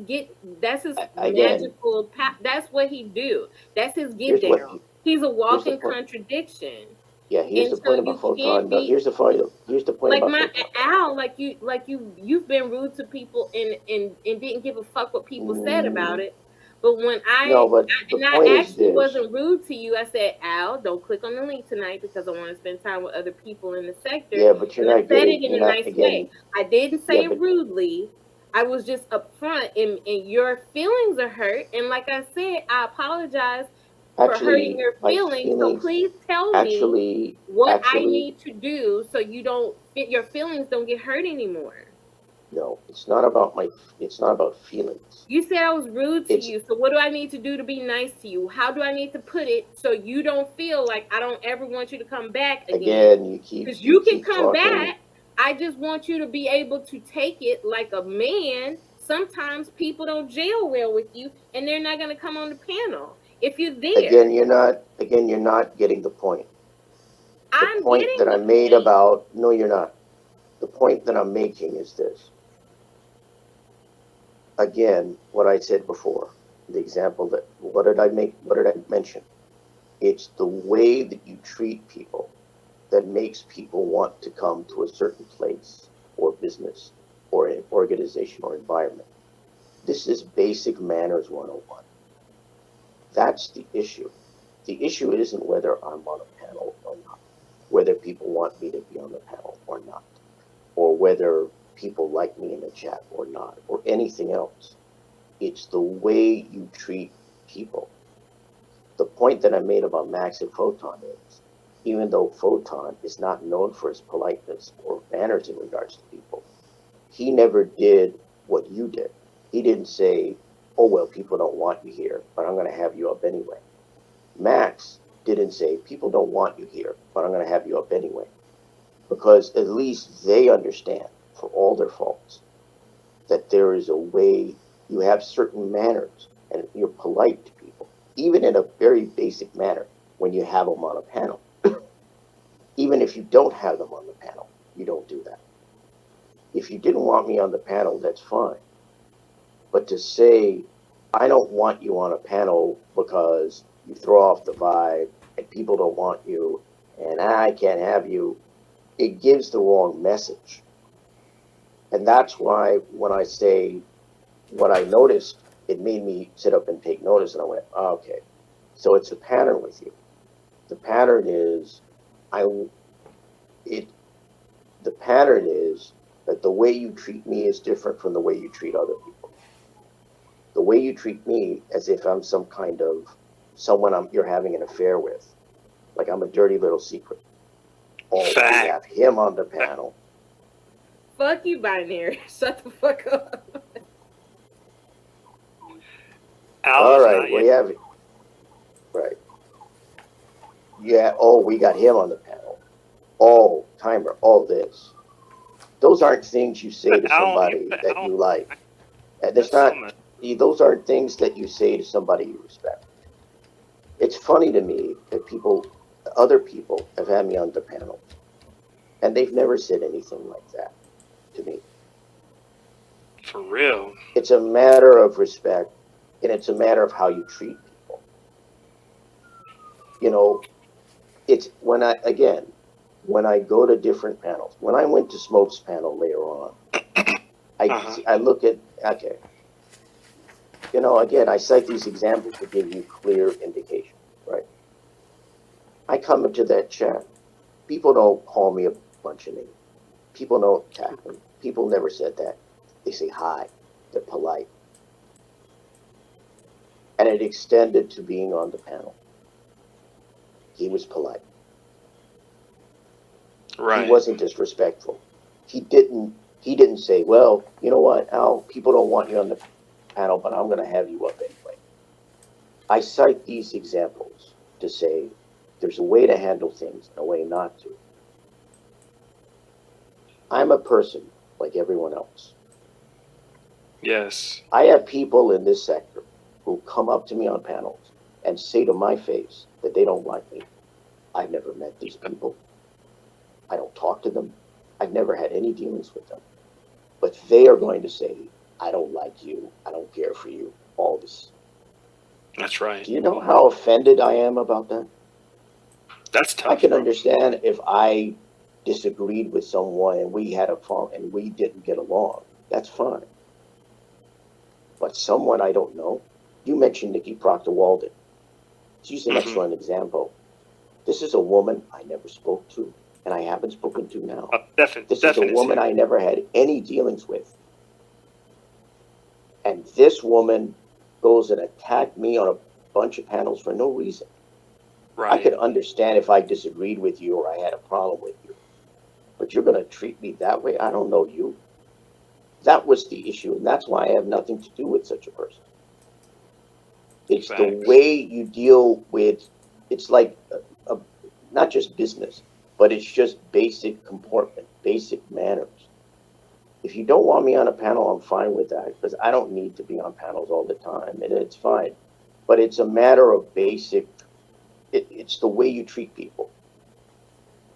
magical. That's what he do. That's his get down. He's a walking contradiction. Yeah, here's the point about Photon. Here's the point like about my Photon. Al, you've been rude to people and didn't give a fuck what people said about it. But when I wasn't rude to you, I said, Al, don't click on the link tonight because I want to spend time with other people in the sector. Yeah, but you're not getting it in a nice way. I didn't say it rudely. I was just upfront, and your feelings are hurt. And like I said, I apologize for hurting your feelings. So please tell me what I need to do so your feelings don't get hurt anymore. No, it's not about feelings. You said I was rude to you. So what do I need to do to be nice to you? How do I need to put it so you don't feel like I don't ever want you to come back again? Because you can come back. I just want you to be able to take it like a man. Sometimes people don't gel well with you, and they're not going to come on the panel if you're there. Again, you're not getting the point. The point that I made about no, you're not. The point that I'm making is this. Again, what I said before, the example that what did I mention? It's the way that you treat people that makes people want to come to a certain place or business or an organization or environment. This is basic manners 101. That's the issue. The issue isn't whether I'm on a panel or not, whether people want me to be on the panel or not, or whether people like me in the chat or not, or anything else. It's the way you treat people. The point that I made about Max and Photon is, even though Photon is not known for his politeness or manners in regards to people, he never did what you did. He didn't say, oh, well, people don't want you here, but I'm going to have you up anyway. Max didn't say, people don't want you here, but I'm going to have you up anyway. Because at least they understand, for all their faults, that there is a way you have certain manners and you're polite to people, even in a very basic manner. when you have them on a panel. Even if you don't have them on the panel, you don't do that. If you didn't want me on the panel, that's fine. But to say, I don't want you on a panel because you throw off the vibe and people don't want you and I can't have you, it gives the wrong message. And that's why when I say what I noticed, it made me sit up and take notice. And I went, oh, okay, so it's a pattern with you. The pattern is, the pattern is that the way you treat me is different from the way you treat other people. The way you treat me as if I'm some kind of someone you're having an affair with, like I'm a dirty little secret. Oh, we have him on the panel. Fuck you, binary. Shut the fuck up. All right, we have it. Right. Yeah, oh, we got him on the panel. Oh, timer, all this. Those aren't things you say to somebody that you like. That's not, those aren't things that you say to somebody you respect. It's funny to me that other people have had me on the panel, and they've never said anything like that to me. For real. It's a matter of respect, and it's a matter of how you treat people. You know, it's when I go to different panels. When I went to Smoke's panel later on, I look at, okay, you know, again, I cite these examples to give you clear indication, right? I come into that chat. People don't call me a bunch of names. People don't attack me. People never said that. They say hi. They're polite. And it extended to being on the panel. He was polite. Right. He wasn't disrespectful. He didn't say, well, you know what, Al, people don't want you on the panel, but I'm going to have you up anyway. I cite these examples to say there's a way to handle things and a way not to. I'm a person like everyone else. Yes. I have people in this sector who come up to me on panels and say to my face that they don't like me. I've never met these people. I don't talk to them. I've never had any dealings with them. But they are going to say, I don't like you. I don't care for you. All this. That's right. Do you know how offended I am about that? That's tough. I can understand if I disagreed with someone and we had a fault and we didn't get along. That's fine. But someone I don't know, you mentioned Nikki Proctor-Walden. She's an excellent example. This is a woman I never spoke to, and I haven't spoken to now. This is a woman I never had any dealings with. And this woman goes and attacked me on a bunch of panels for no reason. Right. I could understand if I disagreed with you or I had a problem with you. But you're going to treat me that way? I don't know you. That was the issue, and that's why I have nothing to do with such a person. It's the way you deal with, it's like not just business, but it's just basic comportment, basic manners. If you don't want me on a panel, I'm fine with that, because I don't need to be on panels all the time, and it's fine. But it's a matter of basic, it's the way you treat people.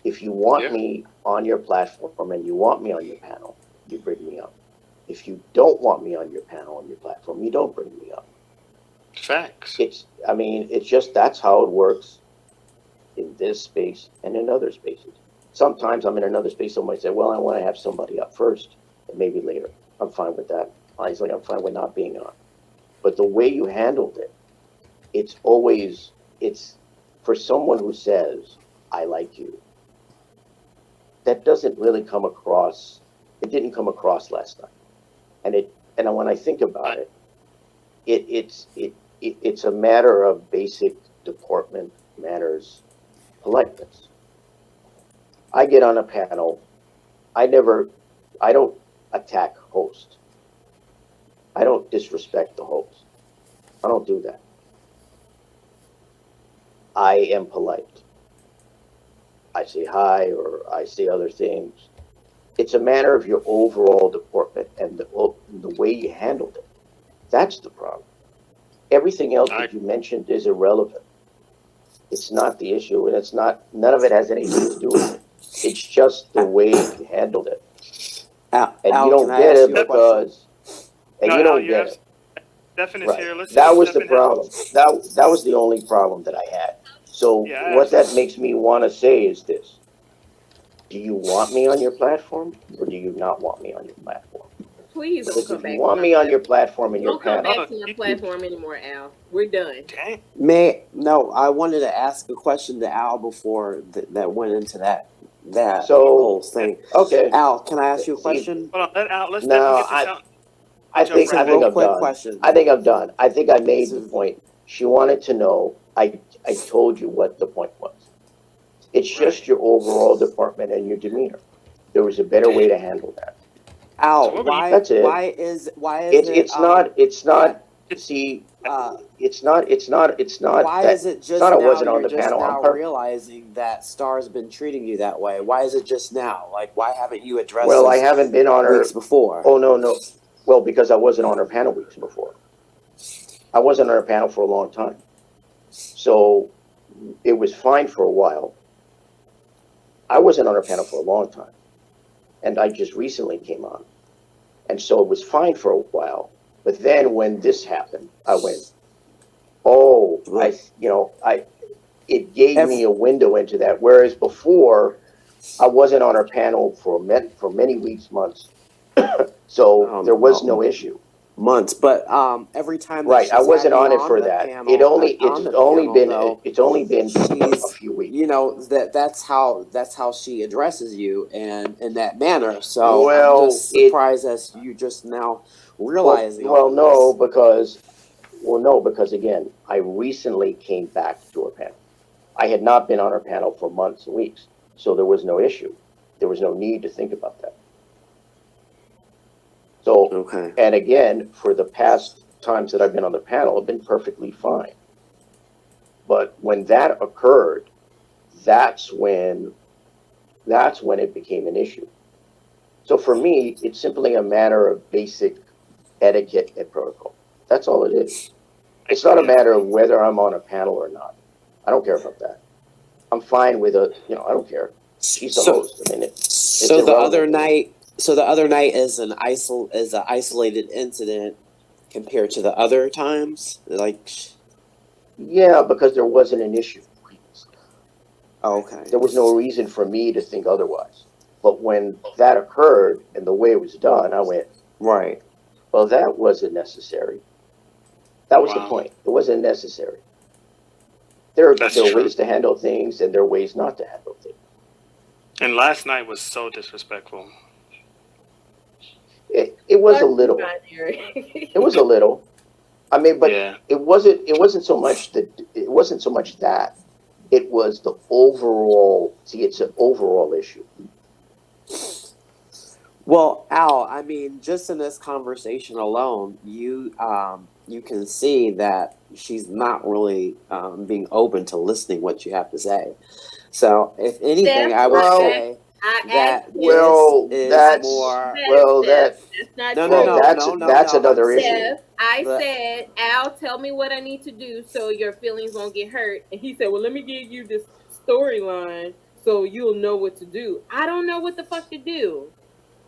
If you want me on your platform and you want me on your panel, you bring me up. If you don't want me on your panel, on your platform, you don't bring me up. Facts. It's just, that's how it works in this space and in other spaces. Sometimes I'm in another space, somebody say, well, I want to have somebody up first and maybe later. I'm fine with that. Honestly, I'm fine with not being on. But the way you handled it, it's for someone who says, I like you, that doesn't really come across, it didn't come across last night. And when I think about it, it's a matter of basic deportment, manners, politeness. I get on a panel, I don't attack host. I don't disrespect the host. I don't do that. I am polite. I say hi or I say other things. It's a matter of your overall deportment and the way you handled it. That's the problem. Everything else that you mentioned is irrelevant. It's not the issue, and it's not. None of it has anything to do with it. It's just the way you handled it, and you Al, can don't I get ask it you a question? because, and No, you Al, don't you're get absolutely. it. Stefan is Right. here. Let's see That what was the Stefan has. problem. That was the only problem that I had. So Yeah, I what that absolutely. makes me want to say is this: do you want me on your platform, or do you not want me on your platform? Please don't Because come if you back to want my me on your platform. platform and your Don't come panel, back to my You platform anymore, Al. We're done. dang. No, I wanted to ask a question to Al before that went into that so whole thing. okay. Al, can I ask you a See, question? Hold on. Let Al. Let Stefan now get this out. I Jump think It's a right I back. think real I'm quick done. question. I think I'm done. I think I It's made the a, point. She wanted to know. I told you what the point was. It's Right. just your overall department and your demeanor. There was a better way to handle that. So Al, what were you? That's it. why is it It's not. that See, uh it's not why that. is it It's not just I now wasn't on you're the just panel on now purpose. realizing that Star's been treating you that way? Why is it just now? Like, why haven't you addressed Well, I this haven't been on weeks her. before? Oh no, no. Well, because I wasn't on her panel weeks before. I wasn't on her panel for a long time, so it was fine for a while. I wasn't on her panel for a long time, and I just recently came on, and so it was fine for a while. But then when this happened, I went, "Oh, Look, I." It gave me every, a window into that. Whereas before, I wasn't on her panel for many weeks, months, so there was no well, issue. months, but every time that Right, I she's had wasn't you on it on for the that. panel, though, It's only been a she's, few weeks. that's how she addresses you and in that manner. So I'm Well, just it surprised as you just now well, realizing all well, of no, this. because no, because again, I recently came back to her panel. I had not been on her panel for months and weeks, so there was no issue. There was no need to think about that. So, Okay. and again, for the past times that I've been on the panel, I've been perfectly fine. But when that occurred, that's when that's when it became an issue. So for me, it's simply a matter of basic etiquette and protocol. That's all it is. It's not a Yeah. matter of whether I'm on a panel or not. I don't care about that. I'm fine with I don't care. She's the So, host. I mean, it's so the other irrelevant to me. night, is an isolated incident compared to the other times. Like, Yeah, because there wasn't an issue previously. okay, There was no reason for me to think otherwise. But when that occurred and the way it was done, I went, right. well, that wasn't necessary. That was the Wow. point. It wasn't necessary. There That's are true. ways to handle things and there are ways not to handle things. And last night was so disrespectful. It was a Fuck you, little. binary. It was a little. I mean, but Yeah. it wasn't so much that. It was the overall. See, it's an overall issue. Well, Al, I mean, just in this conversation alone, you can see that she's not really being open to listening what you have to say. So, if anything, Steph, I would Well, say I that asked you. this well, is that's more. well Steph, that that's not No, no, well no, true. that's no, no, that's no. I'm another issue. saying Steph, I the said, Al, tell me what I need to do so your feelings won't get hurt. And he said, well, let me give you this storyline so you'll know what to do. I don't know what the fuck to do.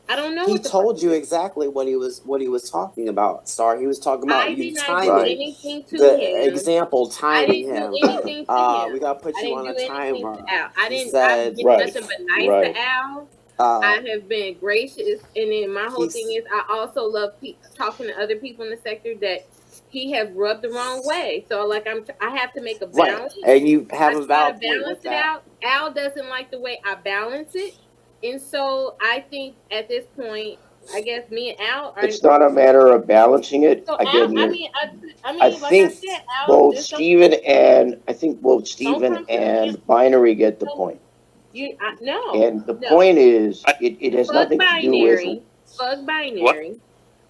I don't know he what the fuck told to you do. exactly what he was talking about. Star, he was talking about I you did not do Right. timing anything to the him. example I timing didn't do him. anything to him. We gotta put I you didn't on do a anything to timer. Al. He I've said been Right. nothing but nice to Right. Al. uh I have been gracious, and then my whole thing he's is I also love talking to other people in the sector that he has rubbed the wrong way. So like I have to make a right, balance. and you have I a try to valid point balance with it that. out. Al doesn't like the way I balance it, and so I think at this point, I guess me and Al are. It's not a matter of balancing it. So Al, Again, I I mean, like I think said, Al, just both don't Stephen come to me and and Binary get the tell me point. no, And the no. point is, I, it has Fuck nothing to do with binary. Fuck what? binary.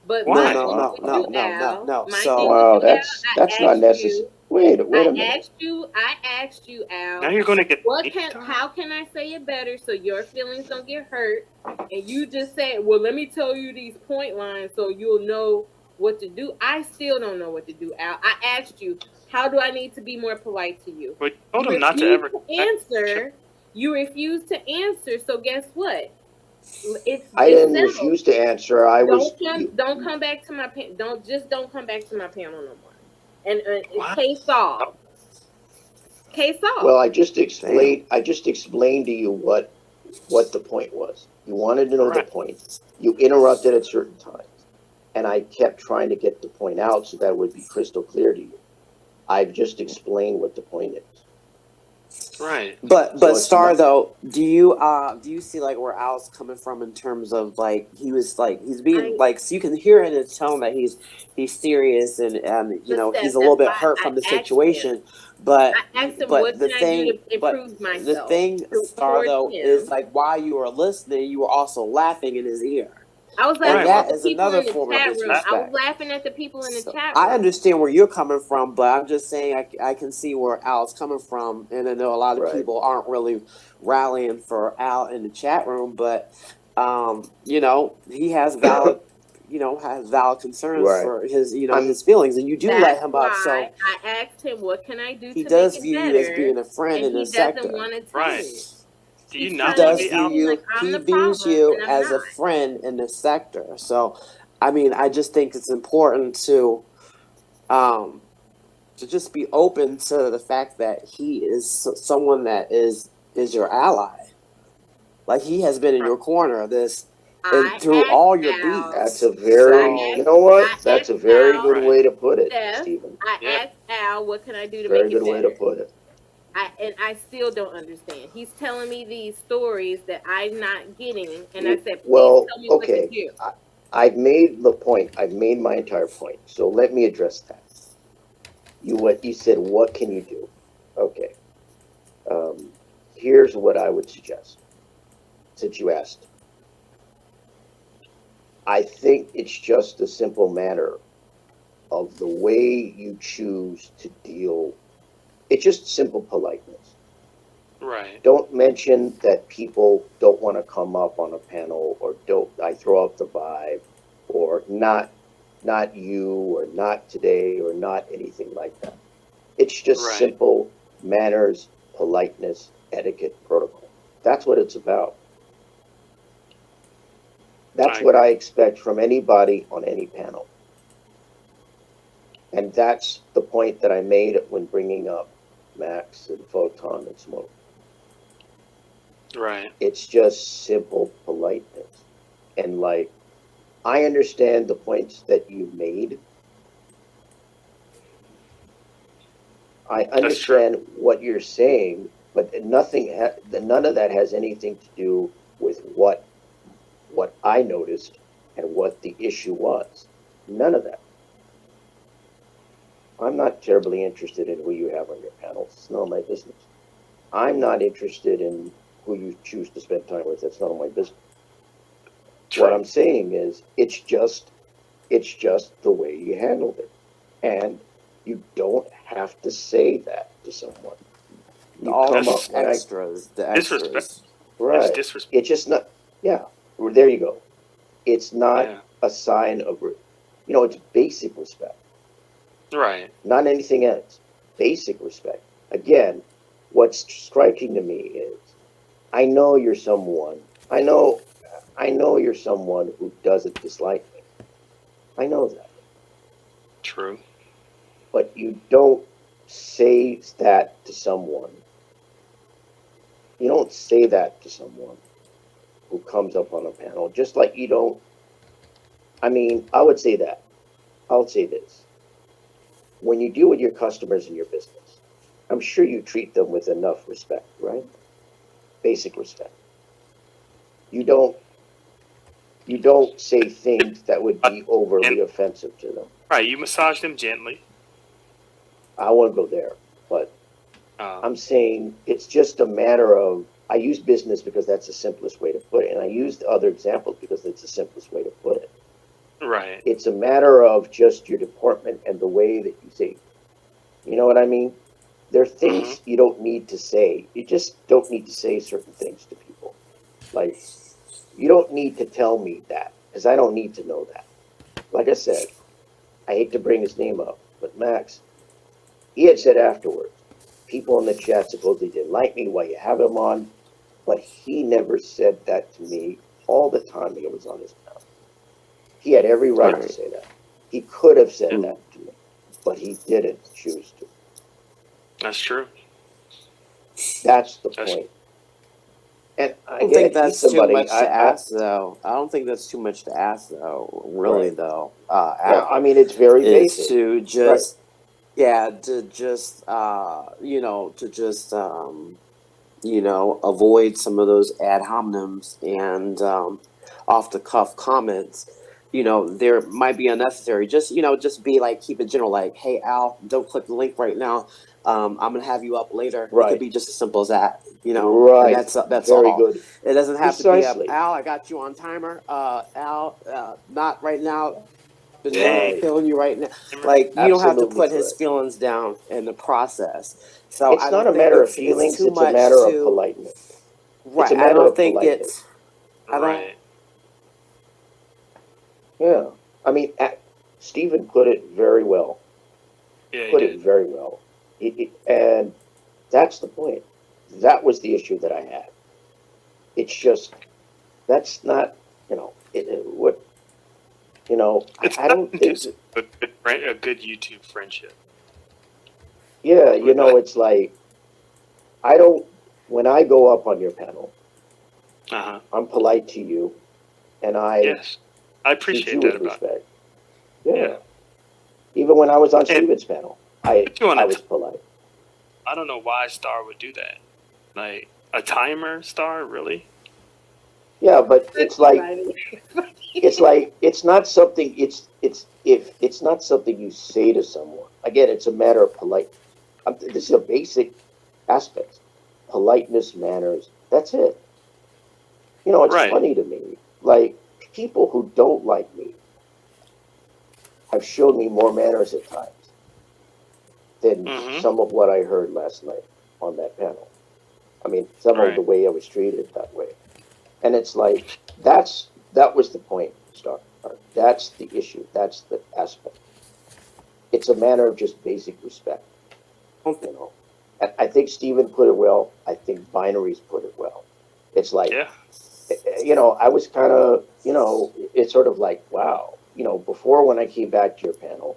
But No, my Why? no, thing no, with no, you, wow, no, no, Al, no. my thing So with wow, you, Al, that's not necessary. Wait a minute. I asked you, Now Al, you're going to get me started? how can I say it better so your feelings don't get hurt? And you just said, well, let me tell you these point lines so you'll know what to do. I still don't know what to do, Al. I asked you, How do I need to be more polite to you? But you told You him not to refuse ever. to answer. You refuse to answer. So guess what? I It's didn't settled. refuse to answer. Don't come back to my don't come back to my panel no more. And What? case solved. Case Well, solved. Damn. I just explained to you what the point was. You wanted to know the Right. point. You interrupted at certain times, and I kept trying to get the point out so that it would be crystal clear to you. I've just explained what the point is. Right. But So it's Star, not though, do you see like where Al's coming from in terms of like he's being I like, so you can hear in his tone that he's serious, and but he's Steph, a that's little bit why hurt I from the asked him. situation, but I asked him, but what the can I do thing to improve the myself thing, Star, towards though, is him? like while you were listening, you were also laughing in his ear. I was And laughing Right. at that the is people another in the form of chat room. I was disrespect. laughing at the people in the So chat I room. understand where you're coming from, but I'm just saying I can see where Al's coming from, and I know a lot of right. people aren't really rallying for Al in the chat room, but he has valid concerns Right. for his I'm his feelings, and you do let That's him up. So why I asked him, what can I do he to make does it view you as better? being a friend And in the he doesn't sector. want to tell Right. me. Do you He's not trying He to want to make does be it view out? seem like you. I'm He the views problem, you and I'm as a not. friend in the sector. So, I mean, I just think it's important um, to just be open to the fact that he is someone that is your ally. Like he has been in Right. your corner this I and through asked all your Al. That's beats. a very, So you know I what? That's asked a very Al, good Right. way to put it, Steph. Stephen. I Yeah. asked Al, what can I do to Very make it good way to better? put it. And I still don't understand. He's telling me these stories that I'm not getting, and I said, please Well, tell me what to okay. do. I've made the point. I've made my entire point. So let me address that. You said, what can you do? Okay. Um, Here's what I would suggest. Since you asked, I think it's just a simple matter of the way you choose to deal. It's just simple politeness. Right. Don't mention that people don't want to come up on a panel, or don't I throw up the vibe, or not you, or not today, or not anything like that. It's just Right. simple manners, politeness, etiquette, protocol. That's what it's about. That's what I expect from anybody on any panel. And that's the point that I made when bringing up Max and Photon and Smoke. Right. It's just simple politeness. And like, I understand the points that you made. I That's true. understand what you're saying, but none of that has anything to do with what I noticed and what the issue was. None of that. I'm not terribly interested in who you have on your panels. It's none of my business. I'm not interested in who you choose to spend time with. That's none of my business. True. What I'm saying is, it's just the way you handled it, and you don't have to say that to someone. You all come the up when extras, Disrespect. It's right. disrespect. It's just not. Yeah, there you go. It's not Yeah. a sign of, it's basic respect, Right. not anything else. Basic respect. Again, what's striking to me is, I know you're someone. I know you're someone who doesn't dislike me. I know that. True. But you don't say that to someone. You don't say that to someone who comes up on a panel, just like you don't. I mean, I would say that. I would say this. When you deal with your customers in your business, I'm sure you treat them with enough respect, right? Basic respect. You don't say things that would be overly offensive to them. Right. You massage them gently. I won't go there, but Um, I'm saying it's just a matter of, I use business because that's the simplest way to put it, and I used other examples because it's the simplest way to put it. right. It's a matter of just your deportment and the way that you say. You know what I mean? There are things you don't need to say. You just don't need to say certain things to people. Like, you don't need to tell me that, because I don't need to know that. Like I said, I hate to bring his name up, but Max, he had said afterwards, people in the chat supposedly didn't like me, why you have him on, but he never said that to me all the time he was on his panel. He had every right to Right. say that. He could have said Mm. that to me, but he didn't choose to. That's true. That's the That's- point. And I don't think again, he's that's too somebody much to ask, though. I don't think that's too much to ask, though. Really, Right. though. Yeah, I mean, it's very is basic. to just, yeah, to just, avoid some of those ad hominems and off the cuff comments. There might be unnecessary. Just be like, keep it general. Like, hey, Al, don't click the link right now. I'm gonna have you up later. It Right. could be just as simple as that. Right. And that's very all. good. It doesn't have Precisely. to be Al, I got you on timer. Al, not right now. But Dang. feeling you right now. Like, you don't have to Absolutely put his correct. feelings down in the process. So It's I not don't a think matter of it's feelings, too it's a much matter of to politeness. right. It's a I matter don't of think politeness. I don't. Right. Yeah. I mean, Stephen put it very well. Yeah, he Put did. it very well. And that's the point. That was the issue that I had. It's just, that's not, what, It's I not don't think, conducive to a good YouTube friendship. yeah, But- it's like, when I go up on your panel, Uh-huh. I'm polite to you, and I Yes. I treat appreciate you that with about respect. Yeah. Yeah. Even when I was on And- Stephen's panel, I Put you on was polite. I don't know why Star would do that. Like a timer, Star, really? Yeah, but it's like it's not something. It's not something you say to someone. Again, it's a matter of polite. This is a basic aspect. Politeness, manners. That's it. It's Right. funny to me. Like, people who don't like me have shown me more manners at times than Mhm. some of what I heard last night on that panel. I mean, some of Right. the way I was treated that way. And it's like, that was the point, Star. That's the issue. That's the aspect. It's a matter of just basic respect. I think Stephen put it well. I think Binaries put it well. It's like, Yeah. I was kind of, it's sort of like, wow, before when I came back to your panel,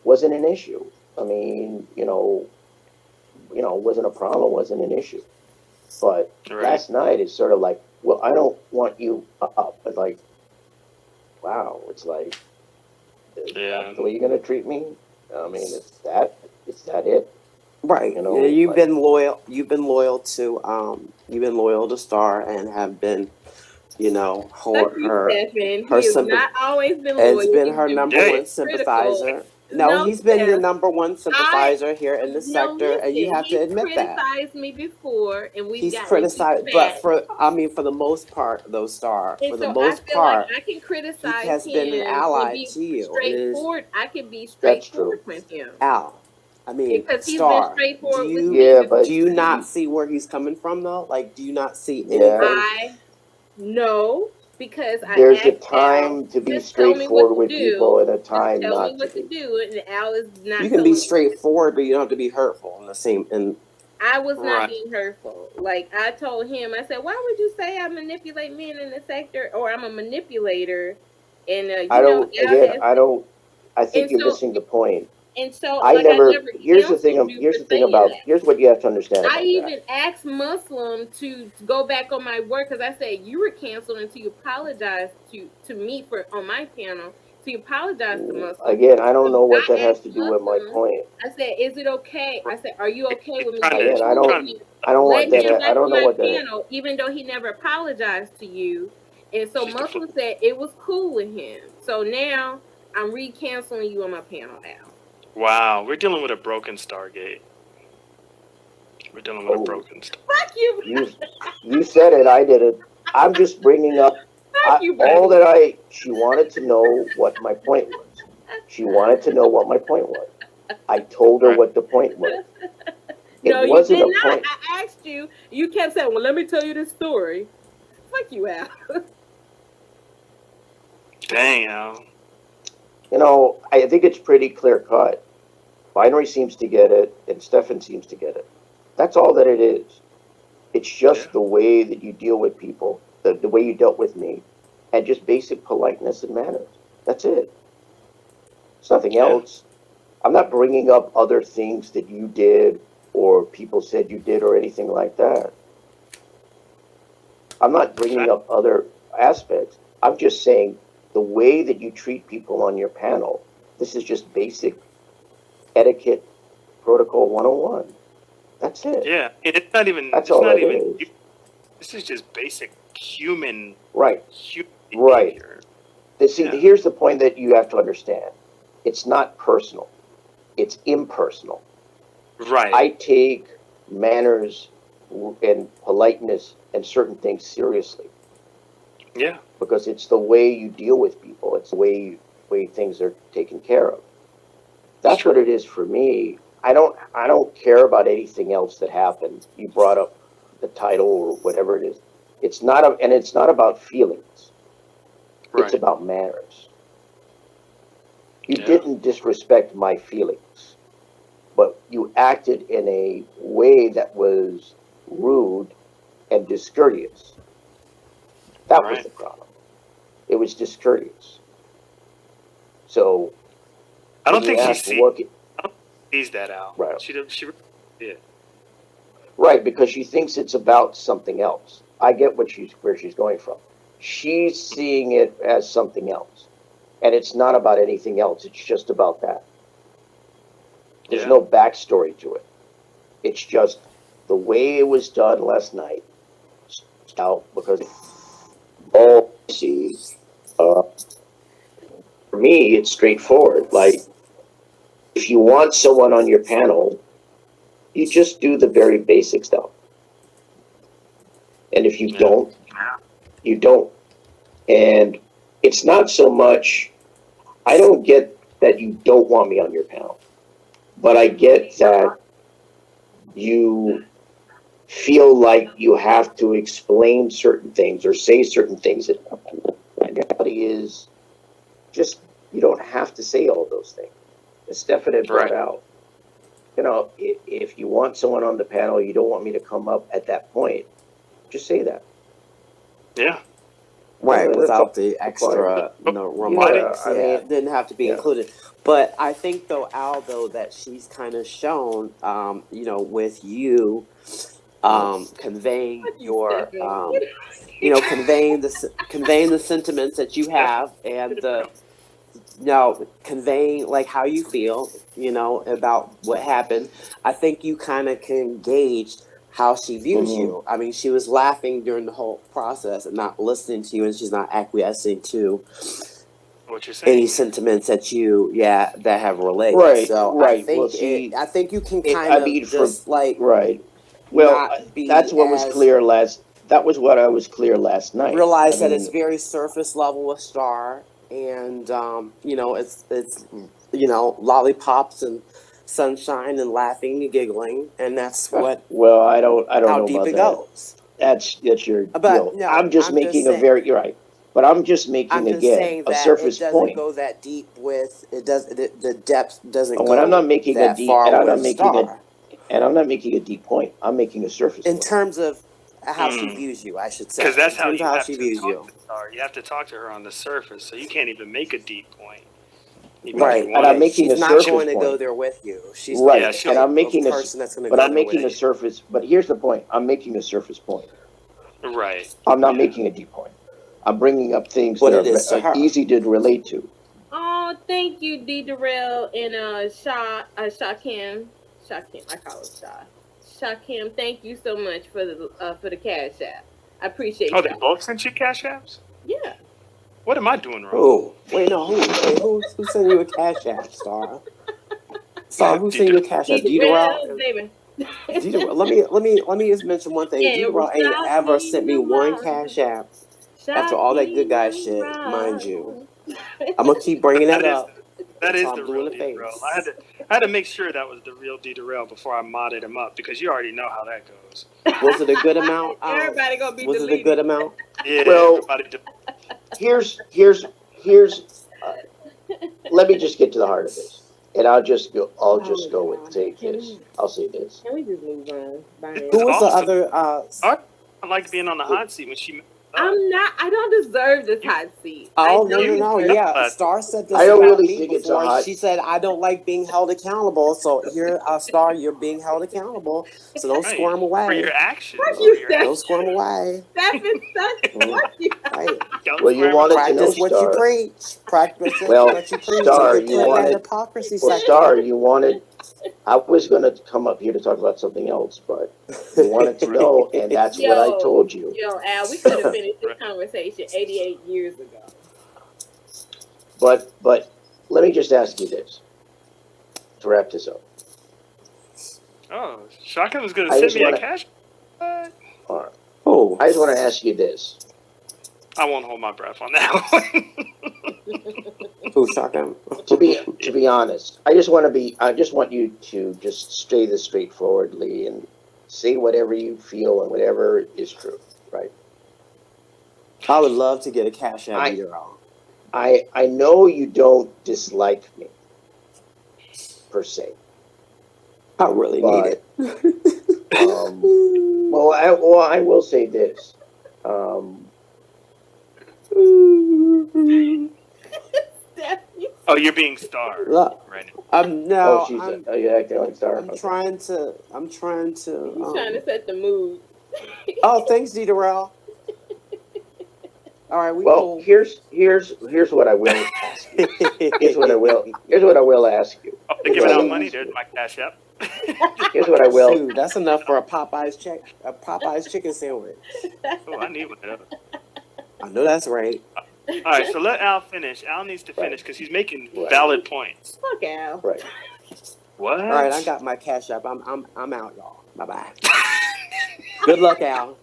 wasn't an issue. I mean, wasn't a problem, wasn't an issue. But Right. last night it's sort of like, well, I don't want you up. It's like, wow, it's like, Yeah. that's the way you're gonna treat me? I mean, is that it? Right. You've been loyal. You've been loyal to Star and have been, her Stephen. her He has sympath- not always been loyal. It's been He's her number Yeah. one sympathizer. No, No, he's been your Steph. number one sympathizer here in the sector, and you have to admit that. He's criticized me before, and we've He's gotten criticized, feedback. but for the most part, though, Star, And for so the most I feel part, like I can criticize he has him been an ally and be to you. straightforward. I can be That's straightforward true. with him. Al, I mean, Because he's Star, been straightforward do with you, me. Yeah, but do you not see where he's coming from, though? Like, do you not see Yeah. anything? No, because there's a I asked Al, time to be just tell me what straightforward to with do. people and a Just time tell me not what to to be. do, and Al is not. You can telling be me. straightforward, but you don't have to be hurtful in the same. And I was not Right. being hurtful. Like, I told him, I said, why would you say I manipulate men in the sector, or I'm a manipulator? And I think And you're so- missing the point. And so, I like, never. I never Here's the thing. counseled you Here's for the thing saying about. that. Here's what you have to understand about I that. even asked Muslim to go back on my word because I said you were canceled until you apologized to me for on my panel. So you apologize to Muslim. Again, I don't know what I that has to asked do with my Muslim, point. I said, is it okay? I said, are you okay with me? Again, I don't Let want that. him I back don't on know my what that. panel, even though he never apologized to you. And so She's the Muslim said it was cool with him. So now I'm re-canceling you on my panel now. Wow. We're dealing with a broken Stargate. We're dealing with a Oh. broken Star. Fuck you. You said it. I did it. I'm just bringing up Fuck you, all buddy. that she wanted to know what my point was. She wanted to know what my point was. I told her what the point was. It No, you wasn't did a not. point. I asked you. You kept saying, well, let me tell you this story. Fuck you, Al. Dang, Al. I think it's pretty clear cut. Binary seems to get it, and Stefan seems to get it. That's all that it is. It's just the way that you deal with people, the way you dealt with me, and just basic politeness and manners. That's it. It's nothing else. I'm not bringing up other things that you did or people said you did or anything like that. I'm not bringing up other aspects. I'm just saying the way that you treat people on your panel, this is just basic etiquette protocol 101. That's it. Yeah, it's not even. That's It's all not it even. is. This is just basic human. Right. Human Right. behavior. See, Yeah. here's the point that you have to understand. It's not personal. It's impersonal. Right. I take manners and politeness and certain things seriously Yeah. because it's the way you deal with people. It's the way things are taken care of. That's what it is for me. I don't care about anything else that happened. You brought up the title or whatever it is. It's not about feelings. Right. It's about manners. You Yeah. didn't disrespect my feelings, but you acted in a way that was rude and discourteous. That was Right. the problem. It was discourteous. So I don't when you think she ask what, sees that out. Right. She did. right, because she thinks it's about something else. I get where she's going from. She's seeing it as something else, and it's not about anything else. It's just about that. There's Yeah. no backstory to it. It's just the way it was done last night. Now, because all I see, for me, it's straightforward. Like, if you want someone on your panel, you just do the very basic stuff. And if you don't, you don't. And it's not so much, I don't get that you don't want me on your panel, but I get that you feel like you have to explain certain things or say certain things. And the reality is, just, you don't have to say all those things. As Stefan had brought out, if you want someone on the panel, you don't want me to come up at that point, just say that. Yeah. Right, Yeah, without the extra remarks. I mean, it didn't have to be included. But I think, though, Al, though, that she's kind of shown, with you conveying your, conveying the sentiments that you have and conveying like how you feel, about what happened. I think you kind of can gauge how she views you. I mean, she was laughing during the whole process and not listening to you, and she's not acquiescing to what you're saying. any sentiments that that have relayed. Right, So right. I think you can kind of just right. Well, that's what was clear That was what I was clear last night. Realize that it's very surface level with Star, and it's lollipops and sunshine and laughing and giggling, and that's what. Well, I don't know deep about it that. Goes. That's your deal. No, I'm just making a very you're right. But I'm just making again a surface it point. It doesn't go that deep with it. The depth doesn't when go I'm not making that a deep, far and I'm with not making Star. And I'm not making a deep point. I'm making a surface in point. terms of how she views you, I should say. Because that's how she views you. You have to talk to her on the surface, so you can't even make a deep point. Right, and I'm making a surface point. She's not going to go there with you. She's right, not and I'm making a person that's going to but go I'm there making with a surface. But here's the point: I'm making a surface point. Right. I'm not making a deep point. I'm bringing up things what that are easy to relate to. Oh, thank you, D. Darrell and Shakim. I call him Shah. Shakim, thank you so much for the cash app. I appreciate you. Oh, they both sent you cash apps? Yeah. What am I doing wrong? Oh, wait, no. Who sent you a cash app, Star? Star, who sent you a cash app? D. Darrell? Let me just mention one thing. D. Darrell ain't ever sent me one cash app after all that good guy shit, mind you. I'm gonna keep bringing that up. That is the real D. Darrell. I had to make sure that was the real D. Darrell before I modded him up, because you already know how that goes. Was it a good amount? Everybody gonna be was deleted. it a good amount? Yeah. Well, here's let me just get to the heart of this. And I'll just go. I'll Oh, just go with God. say Can this. we I'll say this. can we just move on by It's Who now? was the awesome. other? I like being on the hot seat when she messed up. I'm not. I don't deserve this You- hot seat. Oh, I no, no, don't no. deserve. Yeah, But Star said I this don't about really me think it's a before. hot. She said, I don't like being held accountable. So here, Star, you're being held accountable. So don't right squirm for your away. actions, What for you your said? Don't squirm away. Stephen, Mm. what you? Right. don't Well, you swear wanted to know, Practice what you Star. preach. Practice Well, what you preach and Star, get you put in that wanted. hypocrisy Well, section. Star, you wanted. I was going to come up here to talk about something else, but you wanted to Right. know, and that's what I told you. Yo, Al, we could have finished this conversation 88 years ago. But let me just ask you this to wrap this up. Oh, Shaka was gonna I send just me a want to. cash. Oh, I just want to ask you this. I won't hold my breath on that one. who's shotgun? To be honest, I just want you to just say this straightforwardly and say whatever you feel and whatever is true, right? I would love to get a cash app I- either on. I know you don't dislike me per se. I really need it. Well, I will say this. Stephanie. Oh, you're being starved Look, right now. Oh, you're acting like Star. I'm Okay. trying to. He's trying to set the mood. Oh, thanks, D. Darrell. All right, we Well, cool. here's what I will ask you. Here's what I will ask you. Oh, they're giving out money. There's my cash app. Here's what I will. Dude, that's enough for a Popeye's chicken sandwich. Oh, I need one of those. I know that's right. All right, so let Al finish. Al needs to finish because he's making Right. valid points. Fuck Al. Right. What? All right, I got my cash app. I'm out, y'all. Bye bye. Good luck, Al.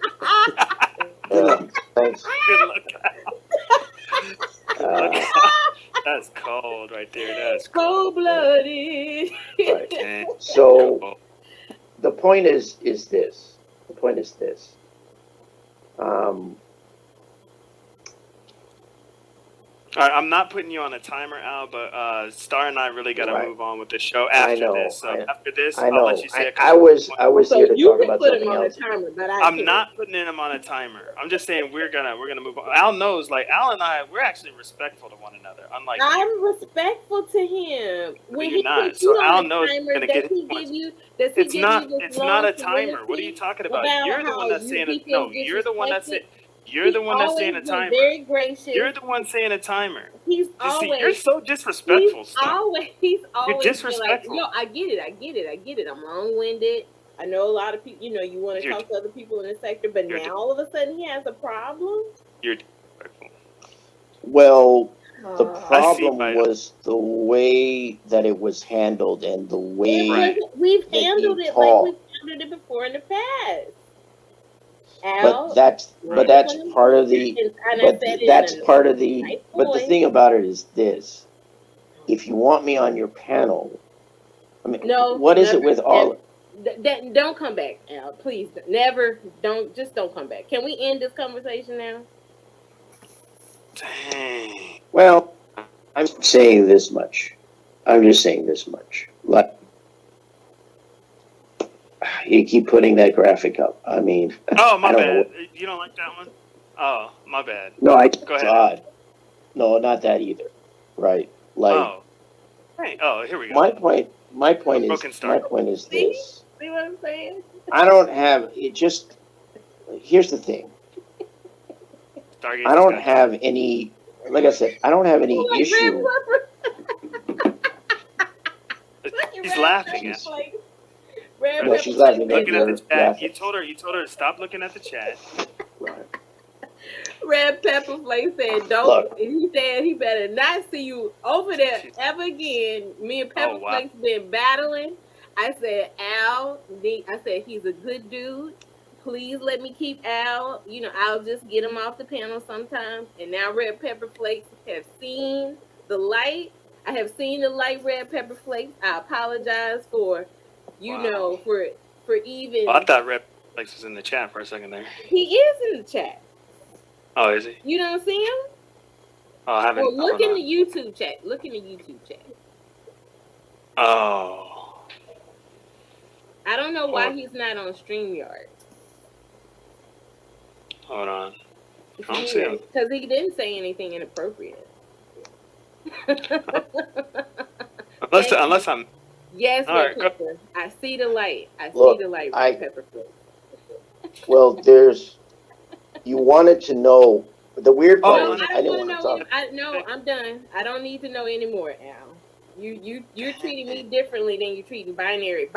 Good luck. Thanks. Good luck, Al. Good luck, Al. That's cold right there. That's cold. Cold-blooded. Right. Dang. So the point is this. The point is this. All right, I'm not putting you on a timer, Al, but Star and I really got to Right. move on with the show I after know, this. So I- after this, I I'll know. let you say a I couple was points. here to you talk can about put him something on else. a timer, but I'm can't. not putting him on a timer. I'm just saying we're gonna move on. Al knows, like Al and I, we're actually respectful to one another. Unlike you. I'm respectful to him. When you're he not. puts you So on Al a knows he's timer, gonna does get he his give points. you? Does he It's give not. you this It's long not a timer. What are serenity you talking about? about You're the how one that's you- saying he it. No, feels you're the one that's saying. disrespected? You're the He's one that's always saying a been timer. very gracious. You're the one saying a timer. He's You always. see, you're so disrespectful, He's Star. always been like, disrespectful. yo, I get it. I'm long-winded. I know a lot of people, you want to You're- talk to other people in the sector, but you're- now all of a sudden he has a problem. You're disrespectful. Well, the Uh, problem my- was the way that it was handled and the way. Right. We've that handled you it like talk. we've handled it before in the past. Al, But that's part of the. and I But said it that's in a part of the. nice But the voice. thing about it is this: if you want me on your panel, I mean, No, what is it never, with all? don't come back, Al. Please, never. Don't come back. Can we end this conversation now? Dang. Well, I'm saying this much. I'm just saying this much. Like, you keep putting that graphic up. I mean, Oh, my I don't bad. know. You don't like that one? Oh, my bad. No, Go ahead. God, no, not that either. Right? Like, Oh. Hey, here we go. my point. My point Broken is. start. My point is See? this. See what I'm saying? I don't have it. Just here's the thing. Stargate I don't just got- have any. Like I said, I don't have any Like issue. He's laughing at. Red No, pepper she's laughing flakes Looking at at your the chat. You graphics. told her to stop looking at the chat. Right. Red Pepper Flake said, "Don't." Look. He said he better not see you over there ever again. Me and Pepper Oh, wow. Flake's been battling. I said, Al. I said he's a good dude. Please let me keep Al. I'll just get him off the panel sometimes. And now Red Pepper Flakes have seen the light. I have seen the light, Red Pepper Flakes. I apologize for, Wow. for even. Oh, I thought Red Flex was in the chat for a second there. He is in the chat. Oh, is he? You don't see him? Oh, I haven't. Well, look hold in on. the YouTube chat. Look in the YouTube chat. Oh, I don't know why hold, he's not on StreamYard. hold on. It's I don't see him. weird because he didn't say anything inappropriate. Unless, Thank you. unless I'm. Yes, All Red right, go. Pepper. I see the light. I see Look, the light, Red I Pepper. well, you wanted to know. The weird part Oh, No, I is know. I I don't didn't want to want to know talk. any. No, I'm done. I don't need to know anymore, Al. You're treating me differently than you're treating Binary.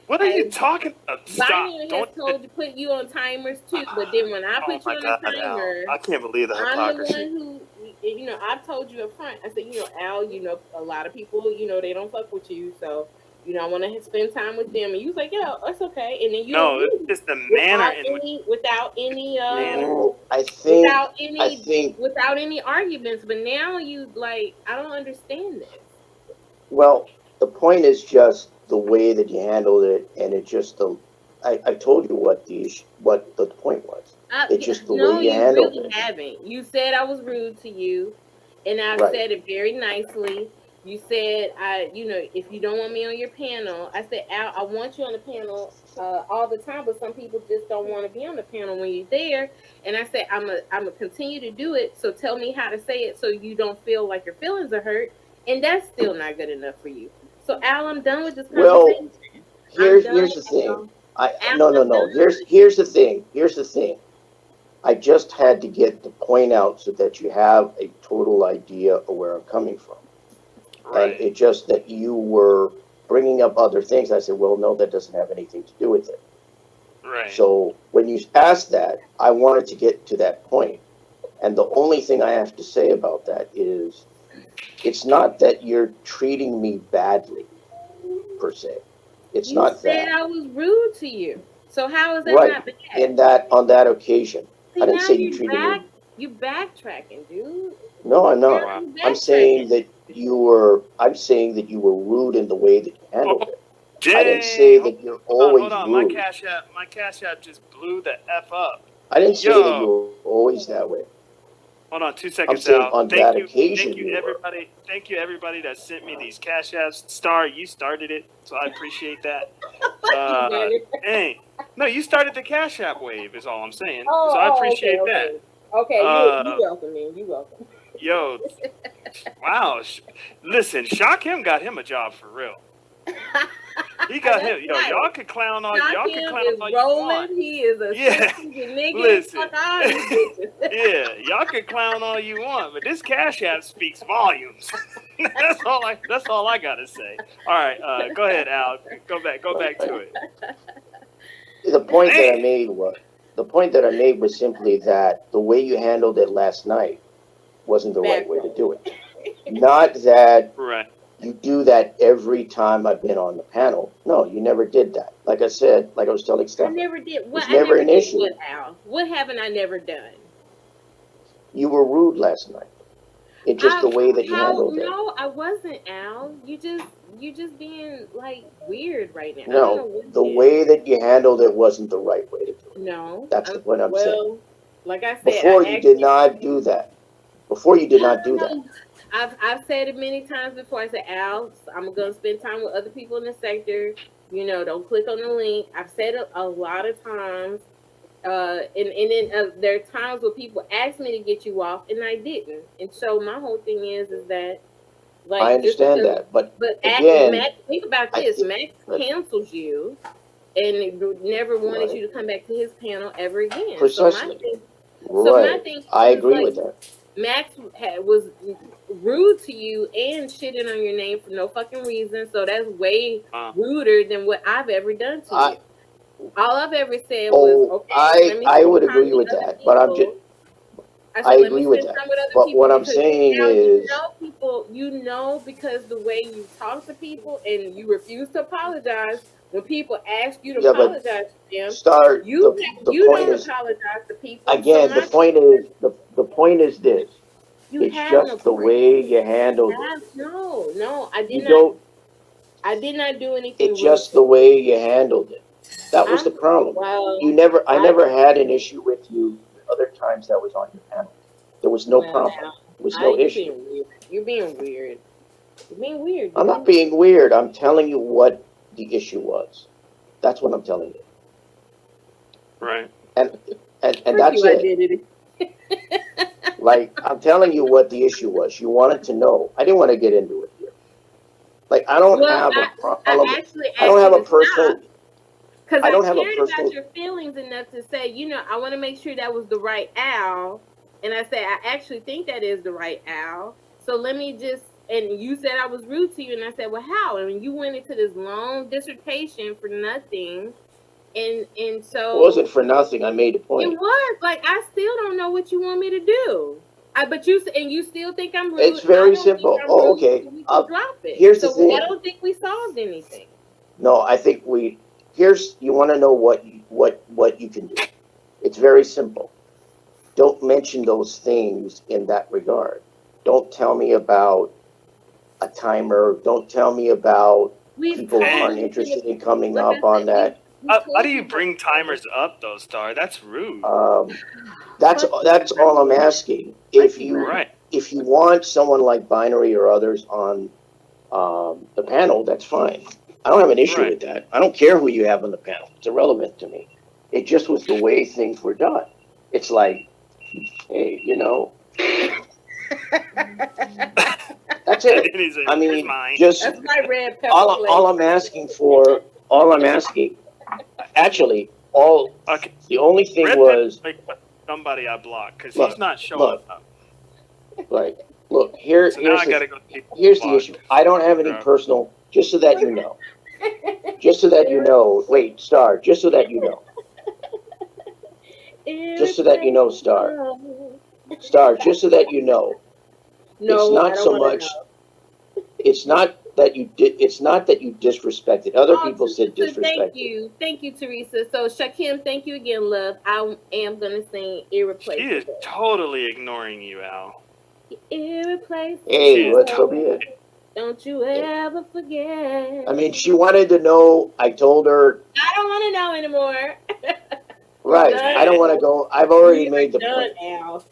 What are you Has talking about? Stop! Binary has Don't. told you put you on timers too, but then when I Oh put you my on a God, Al! timer, I can't believe the I'm the one hypocrisy. who, I've told you up front. I said, Al, a lot of people, they don't fuck with you, so I want to spend time with them. And you was like, yeah, that's okay. And then you don't No, it's leave just the manner in which without any manner. I think. without any arguments. But now you like, I don't understand this. Well, the point is just the way that you handled it, and it just the. I told you what the point was. It's just the way No, you you handled really it. haven't. You said I was rude to you, and I've Right. said it very nicely. You said if you don't want me on your panel, I said Al, I want you on the panel all the time, but some people just don't want to be on the panel when you're there. And I said I'm a continue to do it. So tell me how to say it so you don't feel like your feelings are hurt. And that's still not good enough for you. So Al, I'm done with this Well, conversation. I'm done, here's the thing. Al. Al, No, no, I'm no. done. Here's the thing. Here's the thing. I just had to get the point out so that you have a total idea of where I'm coming from. And Right. it just that you were bringing up other things. I said, well, no, that doesn't have anything to do with it. Right. So when you asked that, I wanted to get to that point. And the only thing I have to say about that is it's not that you're treating me badly, per se. It's You not said that. I was rude to you. So how is that Right. not bad? On that occasion. See, I didn't now say you treated me. you backtracking, dude. No, I'm Girl, not. Wow. you I'm backtracking. saying that you were rude in the way that you handled Oh, it. I didn't dang! say that you're Hold always on. rude. My cash app just blew the f up. I didn't say that you Yo, were always that way. hold on 2 I'm seconds, saying Al. on that occasion you were. Thank you, everybody that sent me these cash apps. Star, you started it, so I appreciate that. Dang. No, you started the cash app wave. Is all I'm saying. So I Okay, appreciate that. okay. Okay, you Uh, welcome, man. You welcome. yo, wow. Listen, Shock him got him a job for real. He got That's him. Yo, right. y'all can clown all Shock you him is want. rolling. He is a Yeah. sexy nigga. Listen. Fuck all these bitches. Yeah, y'all can clown all you want, but this cash app speaks volumes. That's all I gotta say. All right, go ahead, Al. Go back to it. The point that I Man. made was simply that the way you handled it last night wasn't the right way to do it. Not that Right. you do that every time I've been on the panel. No, you never did that. Like I said, like I was telling I Stephanie, never did. What it's I never never an did. issue. What, Al? What haven't I never done? You were rude last night. It's just the way that you handled it. No, I wasn't, Al. You just being like weird right now. I don't know No, what the it is. way that you handled it wasn't the right way to do it. No, That's what I'm saying. like I said, Before you did not do that. Before you did not do that. No, I've said it many times before. I said, Al, I'm gonna spend time with other people in the sector. Don't click on the link. I've said it a lot of times. And then there are times where people ask me to get you off, and I didn't. And so my whole thing is that like I understand because, that, but again, again, Max, think about this. Max cancels you, and never wanted right, you to come back to his panel ever again. precisely, So my right. thing I is agree like with that. Max was rude to you and shitting on your name for no fucking reason. So that's way ruder than what I've ever done to you. All I've ever said was, okay, let me I spend would time agree with other that, but I'm just. people. I I said, let me agree with spend that. time with other But people what I'm because saying now is, people, because the way you talk to people and you refuse to apologize when people ask you to yeah, but apologize to them, start you the point don't is, apologize to people. again, So the point is the point is this. you It's have no just the point. way you handled it. No, I did You not. don't. I did not do anything. It's just the way you handled it. That was I'm the problem. well. I never had an issue with you the other times that was on your panel. There was no problem. There was no issue. You're being weird. You're being weird. I'm not being weird. I'm telling you what the issue was. That's what I'm telling you. Right. And Frick that's you, it. identity. Like, I'm telling you what the issue was. You wanted to know. I didn't want to get into it here. Like, I don't Well, have a I problem. actually I don't asked have you a to stop personal. because I I don't have a cared personal. about your feelings enough to say, you know, I want to make sure that was the right Al. And I said, I actually think that is the right Al. So let me just, and you said I was rude to you. And I said, well, how? And you went into this long dissertation for nothing. And It so wasn't for nothing. I made a it point. was like, I still don't know what you want me to do. But you still think I'm rude. It's I very don't think simple. I'm Oh, rude. okay. So we can drop it. Here's the So thing. I don't think we solved anything. No, I think we. Here's. You want to know what you can do. It's very simple. Don't mention those things in that regard. Don't tell me about a timer. Don't tell me about people aren't interested in coming up on that. How do you bring timers up, though, Star? That's rude. That's all I'm asking. If Right. you want someone like Binary or others on the panel, that's fine. I don't have an issue Right. with that. I don't care who you have on the panel. It's irrelevant to me. It just was the way things were done. It's like, hey, you know, that's it. I mean, just That's my red pepper all I'm asking for. All I'm asking, actually, Okay. the only thing Red was Pepper, somebody I blocked because Look, he's not showing up. like, look, here's So now I gotta go. here's the issue. I don't have any personal. Just so that you know. Just so that you know. Wait, Star. Just so that you know. Just so that you know, Star. Star. Just so that you know. No, it's not I don't so wanna much. know. It's not that you did. It's not that you disrespected. Other people said Teresa, disrespected. Thank you, Teresa. So Shakim, thank you again, love. I am gonna sing Irreplaceable. She is totally ignoring you, Al. Irreplaceable. Hey, so be it. Don't you ever forget. I mean, she wanted to know. I told her. I don't want to know anymore. Right. I don't want to go. I've already made the point. Al.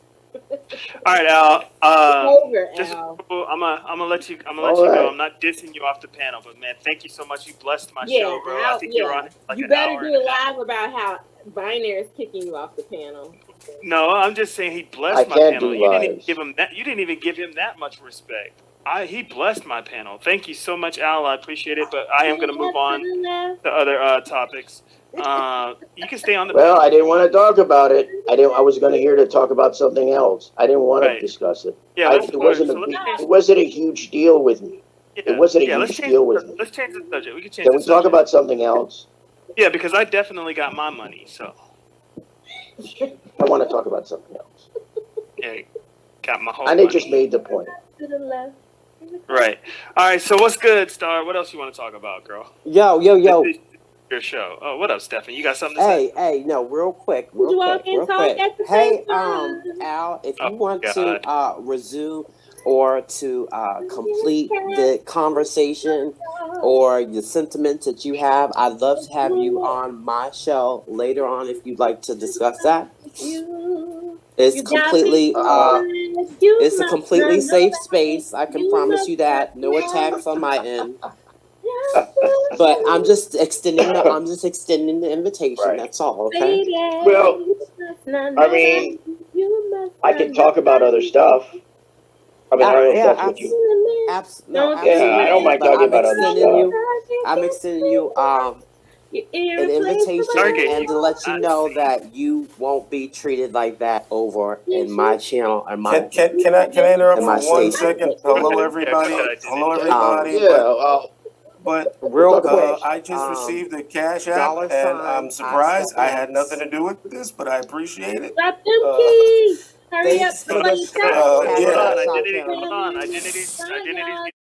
All right, Al. Over, just Al. I'm gonna let you. I'm gonna All let you right. go. I'm not dissing you off the panel, but man, thank you so much. You blessed my Yeah, show, bro. I think you're on like you an better hour do a live about how Binary is kicking you off the panel. No, I'm just saying he I blessed my can't panel. do You didn't even lives. give him that. You didn't even give him that much respect. He blessed my panel. Thank you so much, Al. I appreciate it. But I am going to move on to other topics. You can stay on the Well, panel. I didn't want to talk about it. I was going to hear to talk about something else. I didn't want to discuss it. Yeah, It wasn't a huge deal with me. Yeah, It wasn't a huge deal with me. Let's change the subject. We can change Can the we subject. talk about something else? Yeah, because I definitely got my money. So I want to talk about something else. yeah, got my whole. And they just made the point. To the left. Right. All right. So what's good, Star? What else you want to talk about, girl? Yo. This is your show. Oh, what up, Stefan? You got something to say? Hey, no, real quick. Hey, Al, if you want to resume or to complete the conversation or the sentiments that you have, I'd love to have you on my show later on if you'd like to discuss that. It's completely it's a completely safe space. I can promise you that. No attacks on my end. But I'm just extending the invitation. Right. That's all, okay? Well, I mean, I can talk about other stuff. I mean, I don't know if that's what you. Absolutely. I don't mind talking about other stuff. I'm extending you an invitation and to let you know that you won't be treated like that over in my channel and my Can I interrupt my for 1 station. second? Hello, everybody. Hello, everybody. But real quick, I just received the Cash App, and I'm surprised. I had nothing to do with this, but I appreciate it. Drop them keys. Hurry up. Thanks for the Hold on. Identity.